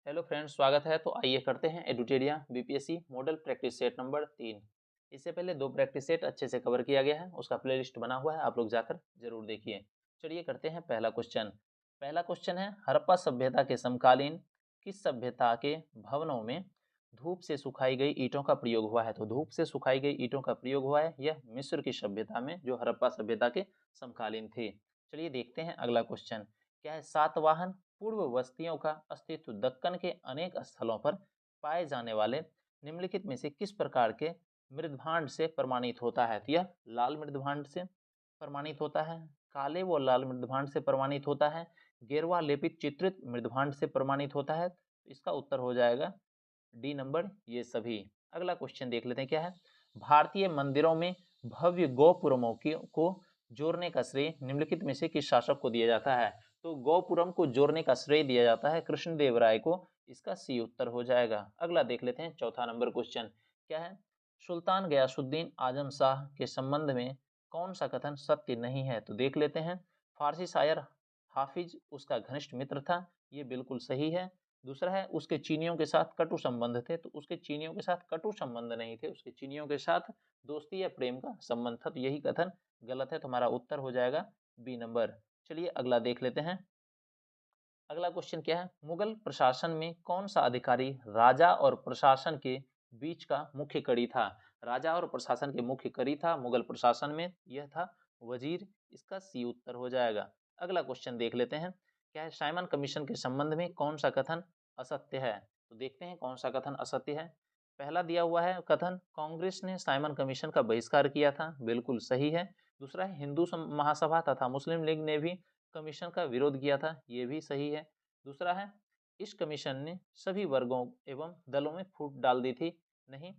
Hello friends, स्वागत है। तो आइए करते हैं एडुटेरिया BPSC model practice set number 3। इससे पहले 2 प्रैक्टिस सेट अच्छे से कवर किया गया है, उसका प्लेलिस्ट बना हुआ है, आप लोग जाकर जरूर देखिए। चलिए करते हैं पहला क्वेश्चन। पहला क्वेश्चन है, हड़प्पा सभ्यता के समकालीन किस सभ्यता के भवनों में धूप से सुखाई गई ईंटों का प्रयोग हुआ है? तो धूप से सुखाई गई ईंटों का प्रयोग हुआ है यह मिस्र की सभ्यता में, जो हड़प्पा सभ्यता के समकालीन थे। चलिए देखते हैं अगला क्वेश्चन। क्या है, सातवाहन पूर्व बस्तियों का अस्तित्व दक्कन के अनेक स्थलों पर पाए जाने वाले निम्नलिखित में से किस प्रकार के मृदभांड से प्रमाणित होता है? तो यह लाल मृदभांड से प्रमाणित होता है, काले व लाल मृदभांड से प्रमाणित होता है, गेरुआ लेपित चित्रित मृदभांड से प्रमाणित होता है। तो इसका उत्तर हो जाएगा डी नंबर, ये सभी। अगला क्वेश्चन देख लेते हैं, क्या है, भारतीय मंदिरों में भव्य गोपुरमों को जोड़ने का श्रेय निम्नलिखित में से किस शासक को दिया जाता है? तो गोपुरम को जोड़ने का श्रेय दिया जाता है कृष्णदेव राय को, इसका सी उत्तर हो जाएगा। अगला देख लेते हैं चौथा नंबर क्वेश्चन। क्या है, सुल्तान गयासुद्दीन आजम शाह के संबंध में कौन सा कथन सत्य नहीं है? तो देख लेते हैं, फारसी शायर हाफिज उसका घनिष्ठ मित्र था, ये बिल्कुल सही है। दूसरा है, उसके चीनियों के साथ कटु संबंध थे, तो उसके चीनियों के साथ कटु संबंध नहीं थे, उसके चीनियों के साथ दोस्ती या प्रेम का संबंध था, तो यही कथन गलत है। तो हमारा उत्तर हो जाएगा बी नंबर। चलिए अगला देख लेते हैं। अगला क्वेश्चन क्या है, मुगल प्रशासन में कौन सा अधिकारी राजा और प्रशासन के बीच का मुख्य कड़ी था? राजा और प्रशासन के मुख्य कड़ी था मुगल प्रशासन में, यह था वजीर, इसका सी उत्तर हो जाएगा। अगला क्वेश्चन देख लेते हैं। क्या है, साइमन कमीशन के संबंध में कौन सा कथन असत्य है? तो देखते हैं कौन सा कथन असत्य है। पहला दिया हुआ है कथन, कांग्रेस ने साइमन कमीशन का बहिष्कार किया था, बिल्कुल सही है। दूसरा है, हिंदू महासभा तथा मुस्लिम लीग ने भी कमीशन का विरोध किया था, ये भी सही है। दूसरा है, इस कमीशन ने सभी वर्गों एवं दलों में फूट डाल दी थी, नहीं,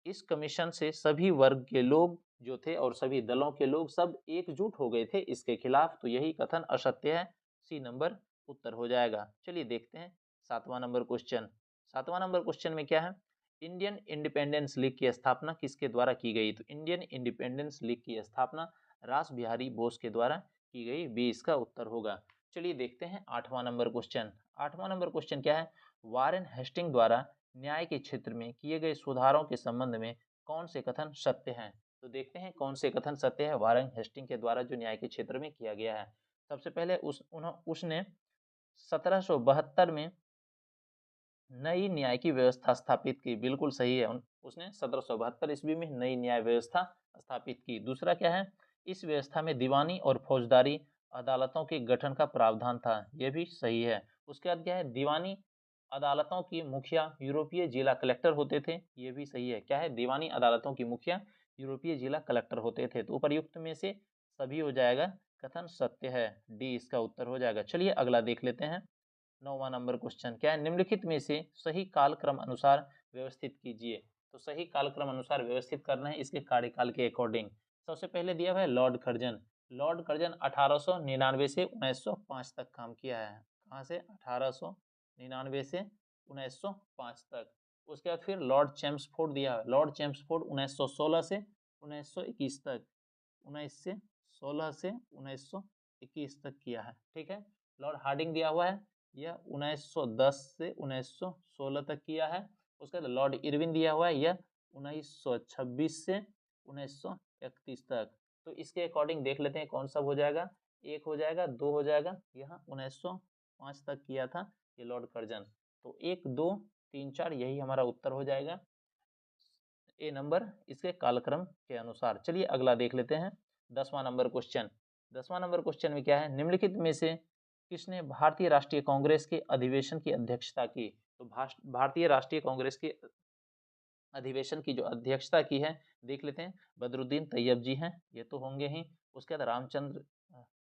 इस कमीशन से सभी वर्ग के लोग जो थे और सभी दलों के लोग सब एकजुट हो गए थे इसके खिलाफ, तो यही कथन असत्य है, सी नंबर उत्तर हो जाएगा। चलिए देखते हैं सातवां नंबर क्वेश्चन। सातवां नंबर क्वेश्चन में क्या है, इंडियन इंडिपेंडेंस लीग की स्थापना किसके द्वारा की गई? तो इंडियन इंडिपेंडेंस लीग की स्थापना रास बिहारी बोस के द्वारा की गई, बी इसका उत्तर होगा। चलिए देखते हैं आठवां नंबर क्वेश्चन। आठवां नंबर क्वेश्चन क्या है, वारेन हेस्टिंग द्वारा न्याय के क्षेत्र में किए गए सुधारों के संबंध में कौन से कथन सत्य हैं? तो देखते हैं कौन से कथन सत्य है वारेन हेस्टिंग के द्वारा जो न्याय के क्षेत्र में किया गया है। सबसे पहले उसने 1772 में नई न्याय की व्यवस्था स्थापित की, बिल्कुल सही है। उसने 1772 ईस्वी में नई न्याय व्यवस्था स्थापित की। दूसरा क्या है, इस व्यवस्था में दीवानी और फौजदारी अदालतों के गठन का प्रावधान था, यह भी सही है। उसके बाद क्या है, दीवानी अदालतों की मुखिया यूरोपीय जिला कलेक्टर होते थे, ये भी सही है। क्या है, दीवानी अदालतों की मुखिया यूरोपीय जिला कलेक्टर होते थे। तो उपर्युक्त में से सभी हो जाएगा, कथन सत्य है, डी इसका उत्तर हो जाएगा। चलिए अगला देख लेते हैं। 9वां नंबर क्वेश्चन, क्या है, निम्नलिखित में से सही कालक्रम अनुसार व्यवस्थित कीजिए। तो सही कालक्रम अनुसार व्यवस्थित करना है इसके कार्यकाल के अकॉर्डिंग। सबसे पहले दिया हुआ है लॉर्ड कर्जन। लॉर्ड कर्जन 1899 से 1905 तक काम किया है। कहाँ से? 1899 से 1905 तक। उसके बाद फिर लॉर्ड चेम्सफोर्ड दिया है। लॉर्ड चेम्सफोर्ड 1916 से 1921 तक, 1916 से 1921 तक किया है, ठीक है। लॉर्ड हार्डिंग दिया हुआ है, यह 1910 से 1916 तक किया है। उसके बाद लॉर्ड इरविन दिया हुआ है, यह 1926 से 1931 तक। तो इसके अकॉर्डिंग देख लेते हैं कौन सा हो जाएगा, एक हो जाएगा, दो हो जाएगा। यहाँ 1905 तक किया था ये लॉर्ड कर्जन, तो 1 2 3 4 यही हमारा उत्तर हो जाएगा, ए नंबर, इसके कालक्रम के अनुसार। चलिए अगला देख लेते हैं 10वां नंबर क्वेश्चन। 10वां नंबर क्वेश्चन में क्या है, निम्नलिखित में से किसने भारतीय राष्ट्रीय कांग्रेस के अधिवेशन की अध्यक्षता की? तो भारतीय राष्ट्रीय कांग्रेस के अधिवेशन की जो अध्यक्षता की है, देख लेते हैं। बदरुद्दीन तैयब जी हैं, ये तो होंगे ही। उसके बाद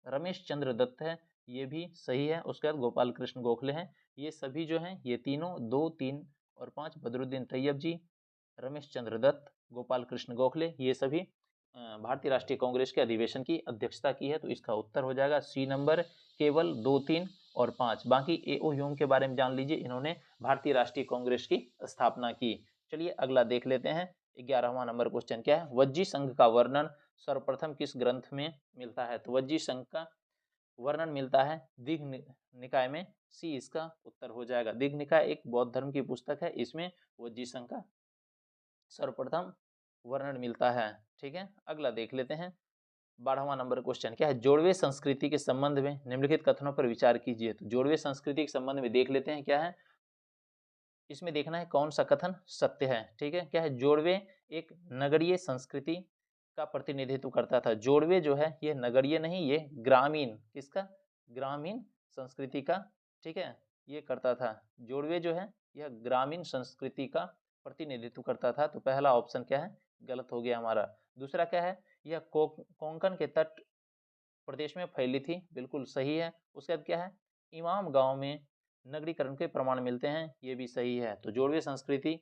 रमेश चंद्र दत्त है, ये भी सही है। उसके बाद गोपाल कृष्ण गोखले हैं। ये सभी जो हैं, ये तीनों 2 3 और 5, बदरुद्दीन तैयब जी, रमेश चंद्र दत्त, गोपाल कृष्ण गोखले, ये सभी भारतीय राष्ट्रीय कांग्रेस के अधिवेशन की अध्यक्षता की है। तो इसका उत्तर हो जाएगा सी नंबर, केवल 2 3 और 5। बाकी ए.ओ. ह्यूम के बारे में जान लीजिए, इन्होंने भारतीय राष्ट्रीय कांग्रेस की स्थापना की। चलिए अगला देख लेते हैं 11वां नंबर क्वेश्चन। क्या है, वज्जी संघ का वर्णन सर्वप्रथम किस ग्रंथ में मिलता है? तो वज्जी संघ का वर्णन मिलता है दीघ निकाय में, सी इसका उत्तर हो जाएगा। दीघनिकाय एक बौद्ध धर्म की पुस्तक है, इसमें वज्जीसन का सर्वप्रथम वर्णन मिलता है। ठीक है, अगला देख लेते हैं। 12वां नंबर क्वेश्चन क्या है, जोड़वे संस्कृति के संबंध में निम्नलिखित कथनों पर विचार कीजिए। तो जोड़वे संस्कृति के संबंध में देख लेते हैं क्या है, इसमें देखना है कौन सा कथन सत्य है। ठीक है, क्या है, जोड़वे एक नगरीय संस्कृति का प्रतिनिधित्व करता था। जोड़वे जो है ये नगरीय नहीं, ये ग्रामीण, किसका, ग्रामीण संस्कृति का, ठीक है, ये करता था। जोड़वे जो है यह ग्रामीण संस्कृति का प्रतिनिधित्व करता था। तो पहला ऑप्शन क्या है, गलत हो गया हमारा। दूसरा क्या है, यह कोंकण के तट प्रदेश में फैली थी, बिल्कुल सही है। उसके बाद क्या है, इमाम गांव में नगरीकरण के प्रमाण मिलते हैं, ये भी सही है। तो जोड़वे संस्कृति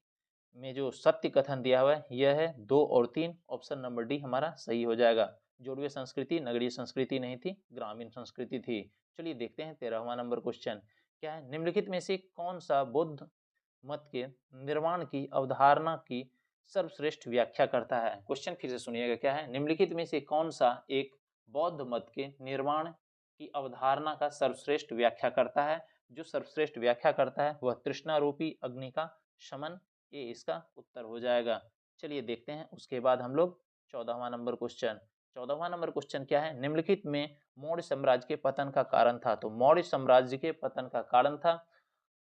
में जो सत्य कथन दिया हुआ है यह है 2 और 3, ऑप्शन नंबर डी हमारा सही हो जाएगा। जोड़वे संस्कृति नगरीय संस्कृति नहीं थी, ग्रामीण संस्कृति थी। चलिए देखते हैं 13वां नंबर क्वेश्चन क्या है, निम्नलिखित में से कौन सा बुद्ध मत के निर्माण की अवधारणा की सर्वश्रेष्ठ व्याख्या करता है। क्वेश्चन फिर से सुनिएगा, क्या है, निम्नलिखित में से कौन सा एक बौद्ध मत के निर्माण की अवधारणा का सर्वश्रेष्ठ व्याख्या करता है। जो सर्वश्रेष्ठ व्याख्या करता है वह तृष्णा रूपी अग्नि का शमन, ये इसका उत्तर हो जाएगा। चलिए देखते हैं उसके बाद हम लोग 14वां नंबर क्वेश्चन। 14वां नंबर क्वेश्चन क्या है, निम्नलिखित में मौर्य साम्राज्य के पतन का कारण था। तो मौर्य साम्राज्य के पतन का कारण था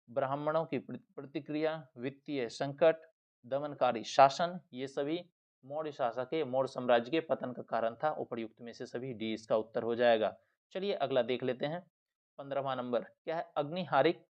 ब्राह्मणों की प्रतिक्रिया, वित्तीय संकट, दमनकारी शासन, ये सभी मौर्य शासक के मौर्य साम्राज्य के पतन का कारण था। उपर्युक्त में से सभी डी इसका उत्तर हो जाएगा। चलिए अगला देख लेते हैं। 15वां नंबर क्या है, अग्निहारिक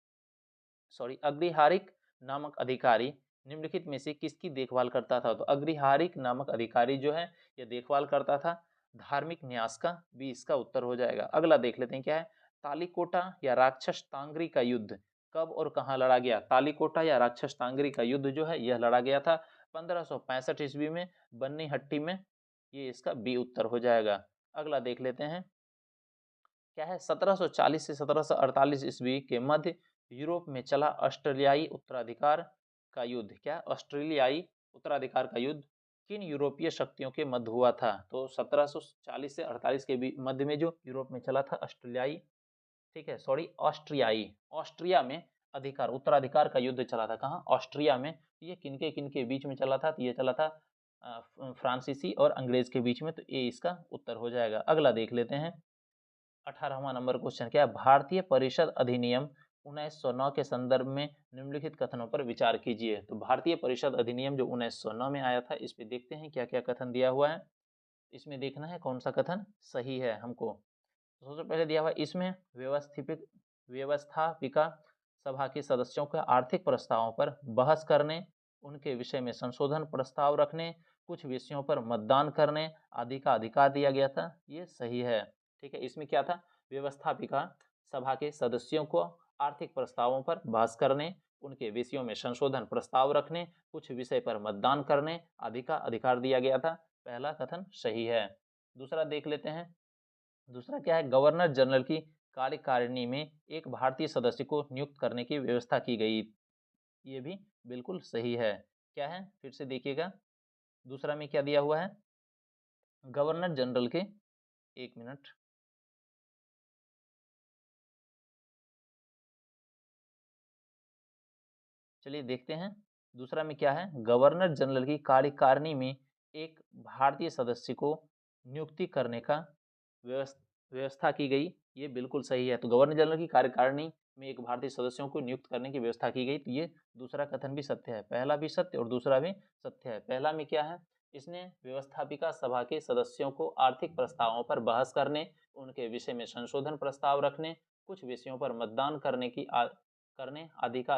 नामक अधिकारी निम्नलिखित में से किसकी देखभाल करता था। तो अग्निहारिक नामक अधिकारी जो है यह देखभाल करता था धार्मिक न्यास का, भी इसका उत्तर हो जाएगा। अगला देख लेते हैं क्या है, तालिकोटा या राक्षस तांगरी का युद्ध कब और कहां लड़ा गया। तालिकोटा या राक्षस तांगरी का युद्ध जो है यह लड़ा गया था 1565 ईस्वी में बन्नीहट्टी में, ये इसका बी उत्तर हो जाएगा। अगला देख लेते हैं क्या है, 1740 से 1748 ईस्वी के मध्य यूरोप में चला ऑस्ट्रेलियाई उत्तराधिकार का युद्ध। क्या, ऑस्ट्रेलियाई उत्तराधिकार का युद्ध किन यूरोपीय शक्तियों के मध्य हुआ था। तो 1740 से 48 के मध्य में जो यूरोप में चला था ऑस्ट्रेलियाई, ठीक है, सॉरी ऑस्ट्रियाई, ऑस्ट्रिया में अधिकार उत्तराधिकार का युद्ध चला था। कहाँ, ऑस्ट्रिया में। ये किनके बीच में चला था, तो ये चला था फ्रांसीसी और अंग्रेज के बीच में। तो ये इसका उत्तर हो जाएगा। अगला देख लेते हैं 18वां नंबर क्वेश्चन क्या है, भारतीय परिषद अधिनियम 1909 के संदर्भ में निम्नलिखित कथनों पर विचार कीजिए। तो भारतीय परिषद अधिनियम जो 1909 में आया था, इस पे देखते हैं क्या क्या कथन दिया हुआ है। इसमें देखना है कौन सा कथन सही है हमको। तो सबसे पहले दिया हुआ इसमें व्यवस्थापिका सभा के सदस्यों के आर्थिक प्रस्तावों पर बहस करने, उनके विषय में संशोधन प्रस्ताव रखने, कुछ विषयों पर मतदान करने आदि का अधिकार दिया गया था, ये सही है। ठीक है, इसमें क्या था, व्यवस्थापिका सभा के सदस्यों को आर्थिक प्रस्तावों पर बहस करने, उनके विषयों में संशोधन प्रस्ताव रखने, कुछ विषय पर मतदान करने आदि का अधिकार दिया गया था। पहला कथन सही है। दूसरा देख लेते हैं। दूसरा क्या है, गवर्नर जनरल की कार्यकारिणी में एक भारतीय सदस्य को नियुक्त करने की व्यवस्था की गई, ये भी बिल्कुल सही है। क्या है, फिर से देखिएगा दूसरा में क्या दिया हुआ है, गवर्नर जनरल के, एक मिनट, चलिए देखते हैं। दूसरा में क्या है, गवर्नर जनरल की कार्यकारिणी में एक भारतीय सदस्य को नियुक्ति करने का व्यवस्था की गई, ये बिल्कुल सही है। तो गवर्नर जनरल की कार्यकारिणी में एक भारतीय सदस्यों को नियुक्त करने की व्यवस्था की गई, तो ये दूसरा कथन भी सत्य है। पहला भी सत्य और दूसरा भी सत्य है। पहला में क्या है, इसने व्यवस्थापिका सभा के सदस्यों को आर्थिक प्रस्तावों पर बहस करने, उनके विषय में संशोधन प्रस्ताव रखने, कुछ विषयों पर मतदान करने आदि का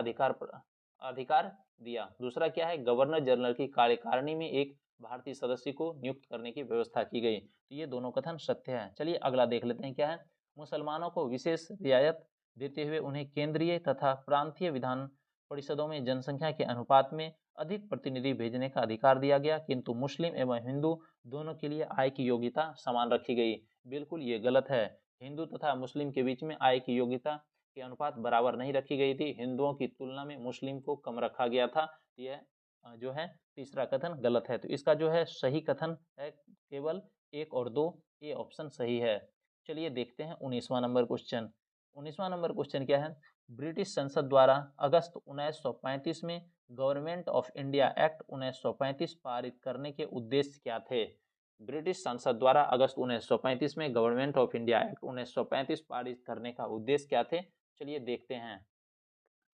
अधिकार दिया। दूसरा क्या है, गवर्नर जनरल की कार्यकारिणी में एक भारतीय सदस्य को नियुक्त करने की व्यवस्था की गई। तो ये दोनों कथन सत्य है। चलिए अगला देख लेते हैं क्या है, मुसलमानों को विशेष रियायत देते हुए उन्हें केंद्रीय तथा प्रांतीय विधान परिषदों में जनसंख्या के अनुपात में अधिक प्रतिनिधि भेजने का अधिकार दिया गया, किंतु मुस्लिम एवं हिंदू दोनों के लिए आय की योग्यता समान रखी गई। बिल्कुल ये गलत है। हिंदू तथा मुस्लिम के बीच में आय की योग्यता के अनुपात बराबर नहीं रखी गई थी, हिंदुओं की तुलना में मुस्लिम को कम रखा गया था। यह जो है तीसरा कथन गलत है। तो इसका जो है सही कथन है केवल 1 और 2, ये ऑप्शन सही है। चलिए देखते हैं 19वां नंबर क्वेश्चन। 19वां नंबर क्वेश्चन क्या है, ब्रिटिश संसद द्वारा अगस्त 1935 में गवर्नमेंट ऑफ इंडिया एक्ट 1935 पारित करने के उद्देश्य क्या थे? ब्रिटिश संसद द्वारा अगस्त 1935 में गवर्नमेंट ऑफ इंडिया एक्ट 1935 पारित करने का उद्देश्य क्या थे? चलिए देखते हैं।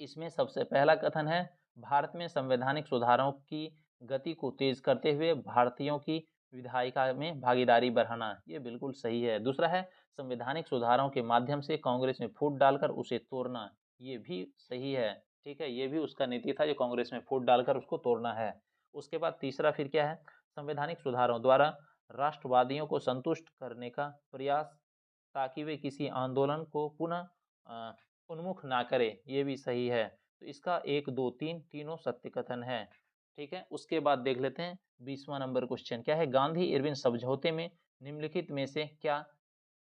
इसमें सबसे पहला कथन है, भारत में संवैधानिक सुधारों की गति को तेज करते हुए भारतीयों की विधायिका में भागीदारी बढ़ाना। ये बिल्कुल सही है। दूसरा है, संवैधानिक सुधारों के माध्यम से कांग्रेस में फूट डालकर उसे तोड़ना। ये भी सही है। ठीक है, ये भी उसका नीति था, जो कांग्रेस में फूट डालकर उसको तोड़ना है। उसके बाद तीसरा फिर क्या है, संवैधानिक सुधारों द्वारा राष्ट्रवादियों को संतुष्ट करने का प्रयास, ताकि वे किसी आंदोलन को पुनः उन्मुख ना करे। ये भी सही है। तो इसका 1, 2, 3 तीनों सत्य कथन है। ठीक है, उसके बाद देख लेते हैं 20वां नंबर क्वेश्चन क्या है, गांधी इरविन समझौते में निम्नलिखित में से क्या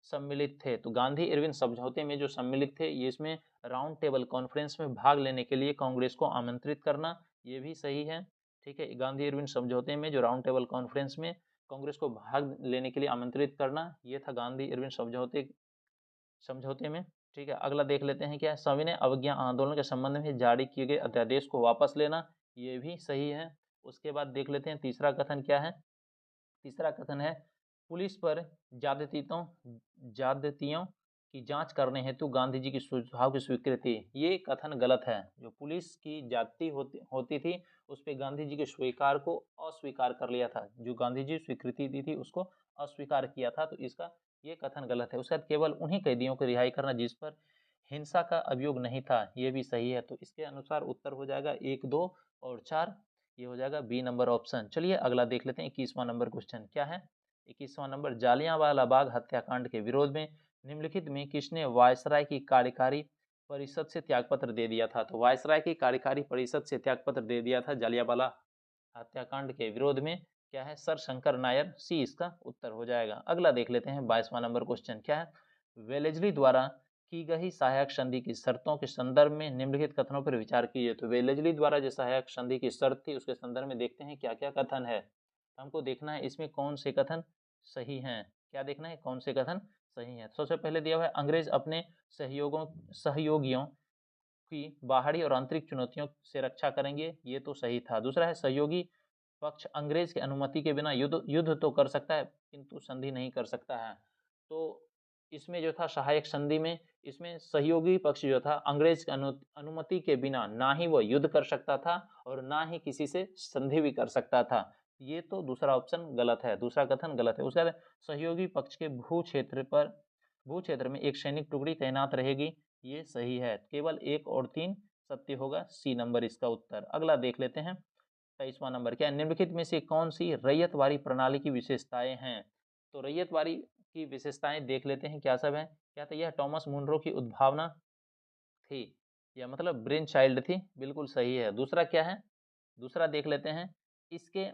सम्मिलित थे? तो गांधी इरविन समझौते में जो सम्मिलित थे, ये इसमें राउंड टेबल कॉन्फ्रेंस में भाग लेने के लिए कांग्रेस को आमंत्रित करना। ये भी सही है। ठीक है, गांधी इरविन समझौते में जो राउंड टेबल कॉन्फ्रेंस में कांग्रेस को भाग लेने के लिए आमंत्रित करना, ये था गांधी इरविन समझौते में। ठीक है, अगला देख लेते हैं क्या है, सविनय अवज्ञा आंदोलन के संबंध में जारी किए गए अध्यादेश को वापस लेना। ये भी सही है। उसके बाद देख लेते हैं तीसरा कथन क्या है। तीसरा कथन है, पुलिस पर ज्यादतियों की जांच करने हेतु गांधी जी की सुझाव की स्वीकृति। ये कथन गलत है। जो पुलिस की जाति होती थी, उस पर गांधी जी के स्वीकार को अस्वीकार कर लिया था। जो गांधी जी स्वीकृति दी थी, उसको अस्वीकार किया था। तो इसका ये कथन गलत है। उसके बाद केवल उन्हीं कैदियों को रिहाई करना जिस पर हिंसा का अभियोग नहीं था। ये भी सही है। तो इसके अनुसार उत्तर हो जाएगा 1, 2 और 4। ये हो जाएगा बी नंबर ऑप्शन। चलिए अगला देख लेते हैं 21वां नंबर क्वेश्चन क्या है। 21वां नंबर, जालियांवाला बाग हत्याकांड के विरोध में निम्नलिखित में किसने वायसराय की कार्यकारी परिषद से त्यागपत्र दे दिया था? तो वायसराय की कार्यकारी परिषद से त्यागपत्र दे दिया था जालियांवाला हत्याकांड के विरोध में, क्या है, सर शंकर नायर। सी इसका उत्तर हो जाएगा। अगला देख लेते हैं 22वां नंबर क्वेश्चन क्या है, वेलेजली द्वारा की गई सहायक संधि की शर्तों के संदर्भ में निम्नलिखित कथनों पर विचार कीजिए। तो वेलेजली द्वारा जो सहायक संधि की शर्त थी, उसके संदर्भ में देखते हैं क्या क्या कथन है। हमको देखना है इसमें कौन से कथन सही हैं। क्या देखना है, कौन से कथन सही हैं। सबसे पहले दिया हुआ है, अंग्रेज अपने सहयोगियों की बाहरी और आंतरिक चुनौतियों से रक्षा करेंगे। ये तो सही था। दूसरा है, सहयोगी पक्ष अंग्रेज की अनुमति के बिना युद्ध तो कर सकता है, किंतु संधि नहीं कर सकता है। तो इसमें जो था सहायक संधि में, इसमें सहयोगी पक्ष जो था अंग्रेज की अनुमति के बिना ना ही वो युद्ध कर सकता था और ना ही किसी से संधि भी कर सकता था। ये तो दूसरा ऑप्शन गलत है, दूसरा कथन गलत है। उसके बाद सहयोगी पक्ष के भू क्षेत्र में एक सैनिक टुकड़ी तैनात रहेगी। ये सही है। केवल 1 और 3 सत्य होगा। सी नंबर इसका उत्तर। अगला देख लेते हैं 23वां नंबर क्या है, निम्नलिखित में से कौन सी रैयतवाड़ी प्रणाली की विशेषताएं हैं? तो रैयतवाड़ी की विशेषताएं देख लेते हैं क्या सब है। क्या था, यह टॉमस मुनरो की उद्भावना थी, या मतलब ब्रेन चाइल्ड थी। बिल्कुल सही है। दूसरा क्या है, दूसरा देख लेते हैं, इसके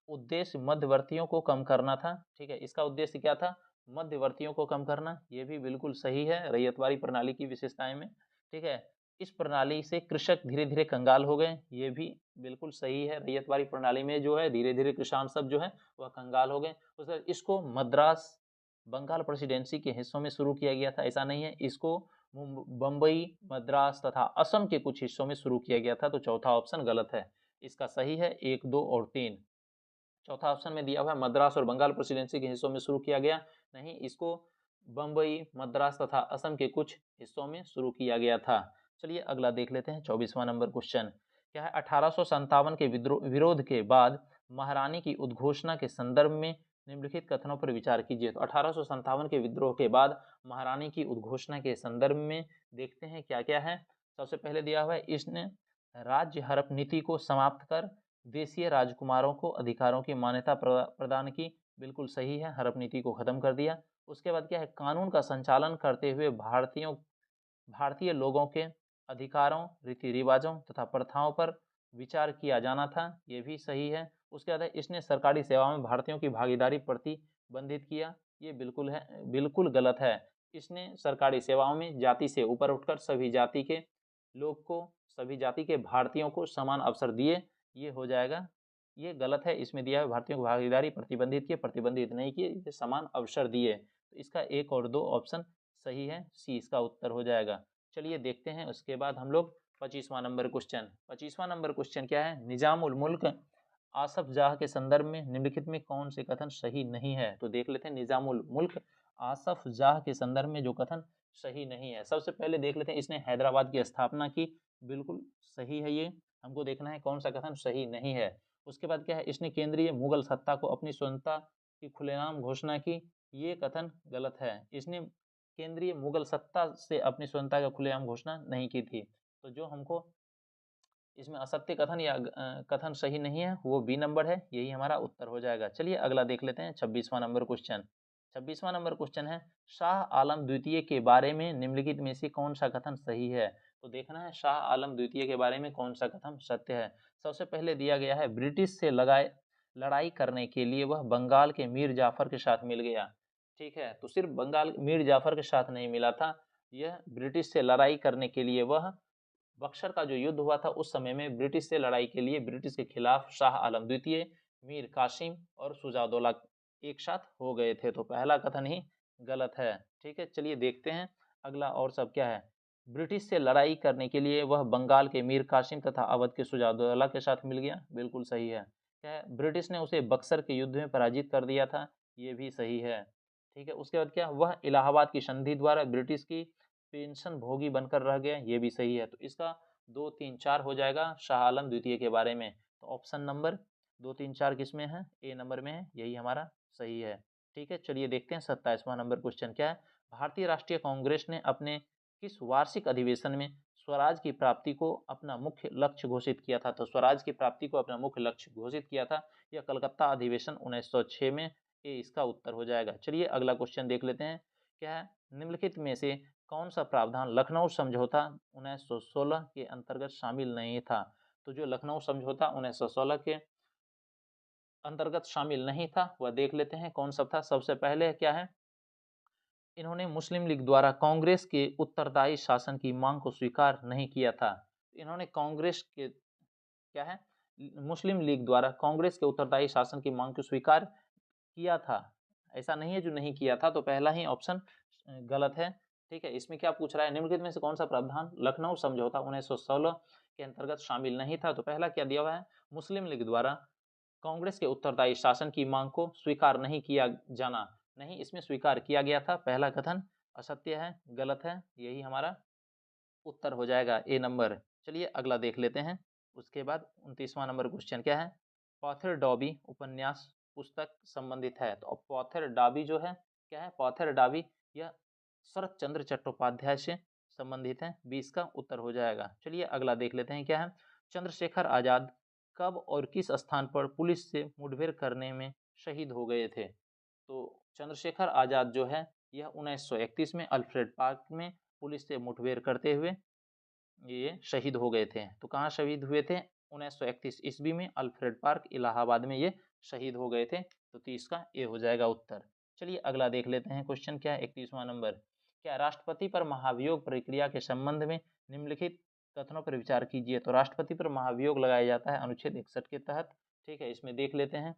उद्देश्य मध्यवर्तियों को कम करना था। ठीक है, इसका उद्देश्य क्या था, मध्यवर्तियों को कम करना। ये भी बिल्कुल सही है रैयतवाड़ी प्रणाली की विशेषताएं में। ठीक है, इस प्रणाली से कृषक धीरे धीरे कंगाल हो गए। ये भी बिल्कुल सही है। रैयतवाड़ी प्रणाली में जो है धीरे धीरे किसान सब जो है वह कंगाल हो गए। उसके बाद इसको मद्रास बंगाल प्रेसिडेंसी के हिस्सों में शुरू किया गया था, ऐसा नहीं है। इसको बम्बई, मद्रास तथा असम के कुछ हिस्सों में शुरू किया गया था। तो चौथा ऑप्शन गलत है। इसका सही है 1, 2 और 3। चौथा ऑप्शन में दिया हुआ है मद्रास और बंगाल प्रेसिडेंसी के हिस्सों में शुरू किया गया, नहीं, इसको बम्बई, मद्रास तथा असम के कुछ हिस्सों में शुरू किया गया था। चलिए अगला देख लेते हैं 24वां नंबर क्वेश्चन क्या है, 1857 के विरोध के बाद महारानी की उद्घोषणा के संदर्भ में निम्नलिखित कथनों पर विचार कीजिए। तो 1857 के विद्रोह के बाद महारानी की उद्घोषणा के संदर्भ में देखते हैं क्या क्या है। सबसे पहले दिया हुआ है, इसने राज्य हड़प नीति को समाप्त कर देशीय राजकुमारों को अधिकारों की मान्यता प्रदान की। बिल्कुल सही है, हड़प नीति को खत्म कर दिया। उसके बाद क्या है, कानून का संचालन करते हुए भारतीय लोगों के अधिकारों, रीति रिवाजों तथा प्रथाओं पर विचार किया जाना था। ये भी सही है। उसके बाद इसने सरकारी सेवा में भारतीयों की भागीदारी प्रतिबंधित किया। ये बिल्कुल गलत है। इसने सरकारी सेवाओं में जाति से ऊपर उठकर सभी जाति के भारतीयों को समान अवसर दिए। ये हो जाएगा, ये गलत है। इसमें दिया है भारतीयों की भागीदारी प्रतिबंधित किए, प्रतिबंधित नहीं किए, इसे समान अवसर दिए। तो इसका 1 और 2 ऑप्शन सही है। सी इसका उत्तर हो जाएगा। चलिए देखते हैं उसके बाद हम लोग 25वां नंबर क्वेश्चन। 25वां नंबर क्वेश्चन क्या है, निजामुल मुल्क आसफ जाह के संदर्भ में निम्नलिखित में कौन से कथन सही नहीं है। तो देख लेते हैं निजामुल मुल्क आसफ जाह के संदर्भ में जो कथन सही नहीं है। सबसे पहले देख लेते हैं इसने हैदराबाद की स्थापना की, बिल्कुल सही है ये, हमको देखना है कौन सा कथन सही नहीं है। उसके बाद क्या है, इसने केंद्रीय मुगल सत्ता को अपनी स्वतंत्रता की खुलेआम घोषणा की, ये कथन गलत है। इसने केंद्रीय मुगल सत्ता से अपनी स्वतंत्रता का खुलेआम घोषणा नहीं की थी। तो जो हमको इसमें असत्य कथन या कथन सही नहीं है वो बी नंबर है, यही हमारा उत्तर हो जाएगा। चलिए अगला देख लेते हैं 26वां नंबर क्वेश्चन। 26वां नंबर क्वेश्चन है, शाह आलम द्वितीय के बारे में निम्नलिखित में से कौन सा कथन सही है। तो देखना है शाह आलम द्वितीय के बारे में कौन सा कथन सत्य है। सबसे पहले दिया गया है, ब्रिटिश से लड़ाई करने के लिए वह बंगाल के मीर जाफर के साथ मिल गया। ठीक है, तो सिर्फ बंगाल मीर जाफर के साथ नहीं मिला था, यह ब्रिटिश से लड़ाई करने के लिए वह बक्सर का जो युद्ध हुआ था उस समय में ब्रिटिश से लड़ाई के लिए ब्रिटिश के खिलाफ शाह आलम द्वितीय, मीर कासिम और शुजाउद्दौला एक साथ हो गए थे। तो पहला कथन ही गलत है। ठीक है, चलिए देखते हैं अगला और सब क्या है। ब्रिटिश से लड़ाई करने के लिए वह बंगाल के मीर कासिम तथा अवध के शुजाउद्दौला के साथ मिल गया, बिल्कुल सही है। क्या है, ब्रिटिश ने उसे बक्सर के युद्ध में पराजित कर दिया था, ये भी सही है। ठीक है, उसके बाद क्या, वह इलाहाबाद की संधि द्वारा ब्रिटिश की पेंशन भोगी बनकर रह गए, ये भी सही है। तो इसका 2, 3, 4 हो जाएगा शाह आलम द्वितीय के बारे में। तो ऑप्शन नंबर 2, 3, 4 किस में है, ए नंबर में है, यही हमारा सही है। ठीक है, चलिए देखते हैं 27वां नंबर क्वेश्चन क्या है। भारतीय राष्ट्रीय कांग्रेस ने अपने किस वार्षिक अधिवेशन में स्वराज की प्राप्ति को अपना मुख्य लक्ष्य घोषित किया था। तो स्वराज की प्राप्ति को अपना मुख्य लक्ष्य घोषित किया था, यह कलकत्ता अधिवेशन 1906 में, ये इसका उत्तर हो जाएगा। चलिए अगला क्वेश्चन देख लेते हैं क्या है, निम्नलिखित में से कौन सा प्रावधान लखनऊ समझौता 1916 के अंतर्गत शामिल नहीं था। तो जो लखनऊ समझौता 1916 के अंतर्गत शामिल नहीं था वह देख लेते हैं कौन सा था। सबसे पहले क्या है, इन्होंने मुस्लिम लीग द्वारा कांग्रेस के उत्तरदायी शासन की मांग को स्वीकार नहीं किया था। इन्होंने कांग्रेस के क्या है, मुस्लिम लीग द्वारा कांग्रेस के उत्तरदायी शासन की मांग को स्वीकार किया था, ऐसा नहीं है जो नहीं किया था। तो पहला ही ऑप्शन गलत है। ठीक है, इसमें क्या पूछ रहा है, निम्नलिखित में से कौन सा प्रावधान लखनऊ समझौता 1916 के अंतर्गत शामिल नहीं था। तो पहला क्या दिया हुआ है, मुस्लिम लीग द्वारा कांग्रेस के उत्तरदायी शासन की मांग को स्वीकार नहीं किया जाना, नहीं, इसमें स्वीकार किया गया था। पहला कथन असत्य है, गलत है, यही हमारा उत्तर हो जाएगा, ए नंबर। चलिए अगला देख लेते हैं। उसके बाद 29वां नंबर क्वेश्चन क्या है, पॉथर डॉबी उपन्यास पुस्तक संबंधित है। तो पॉथर डॉबी जो है क्या है, पॉथर डॉबी यह शरत चंद्र चट्टोपाध्याय से संबंधित है, 20 का उत्तर हो जाएगा। चलिए अगला देख लेते हैं क्या है, चंद्रशेखर आजाद कब और किस स्थान पर पुलिस से मुठभेड़ करने में शहीद हो गए थे। तो चंद्रशेखर आजाद जो है यह 1931 में अल्फ्रेड पार्क में पुलिस से मुठभेड़ करते हुए ये शहीद हो गए थे। तो कहाँ शहीद हुए थे, 1931 ईस्वी में अल्फ्रेड पार्क इलाहाबाद में ये शहीद हो गए थे। तो 30 का ए हो जाएगा उत्तर। चलिए अगला देख लेते हैं क्वेश्चन क्या है, 31वां नंबर, क्या राष्ट्रपति पर महाभियोग प्रक्रिया के संबंध में निम्नलिखित कथनों पर विचार कीजिए। तो राष्ट्रपति पर महाभियोग लगाया जाता है अनुच्छेद 61 के तहत। ठीक है, इसमें देख लेते हैं,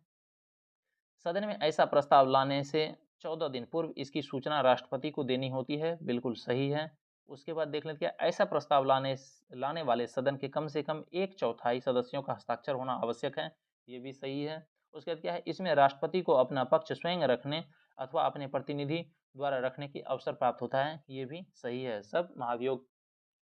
सदन में ऐसा प्रस्ताव लाने से 14 दिन पूर्व इसकी सूचना राष्ट्रपति को देनी होती है, बिल्कुल सही है। उसके बाद देख लेते हैं, ऐसा प्रस्ताव लाने वाले सदन के कम से कम 1/4 सदस्यों का हस्ताक्षर होना आवश्यक है, ये भी सही है। उसके बाद क्या है, इसमें राष्ट्रपति को अपना पक्ष स्वयं रखने अथवा अपने प्रतिनिधि द्वारा रखने की अवसर प्राप्त होता है, ये भी सही है। सब महाभियोग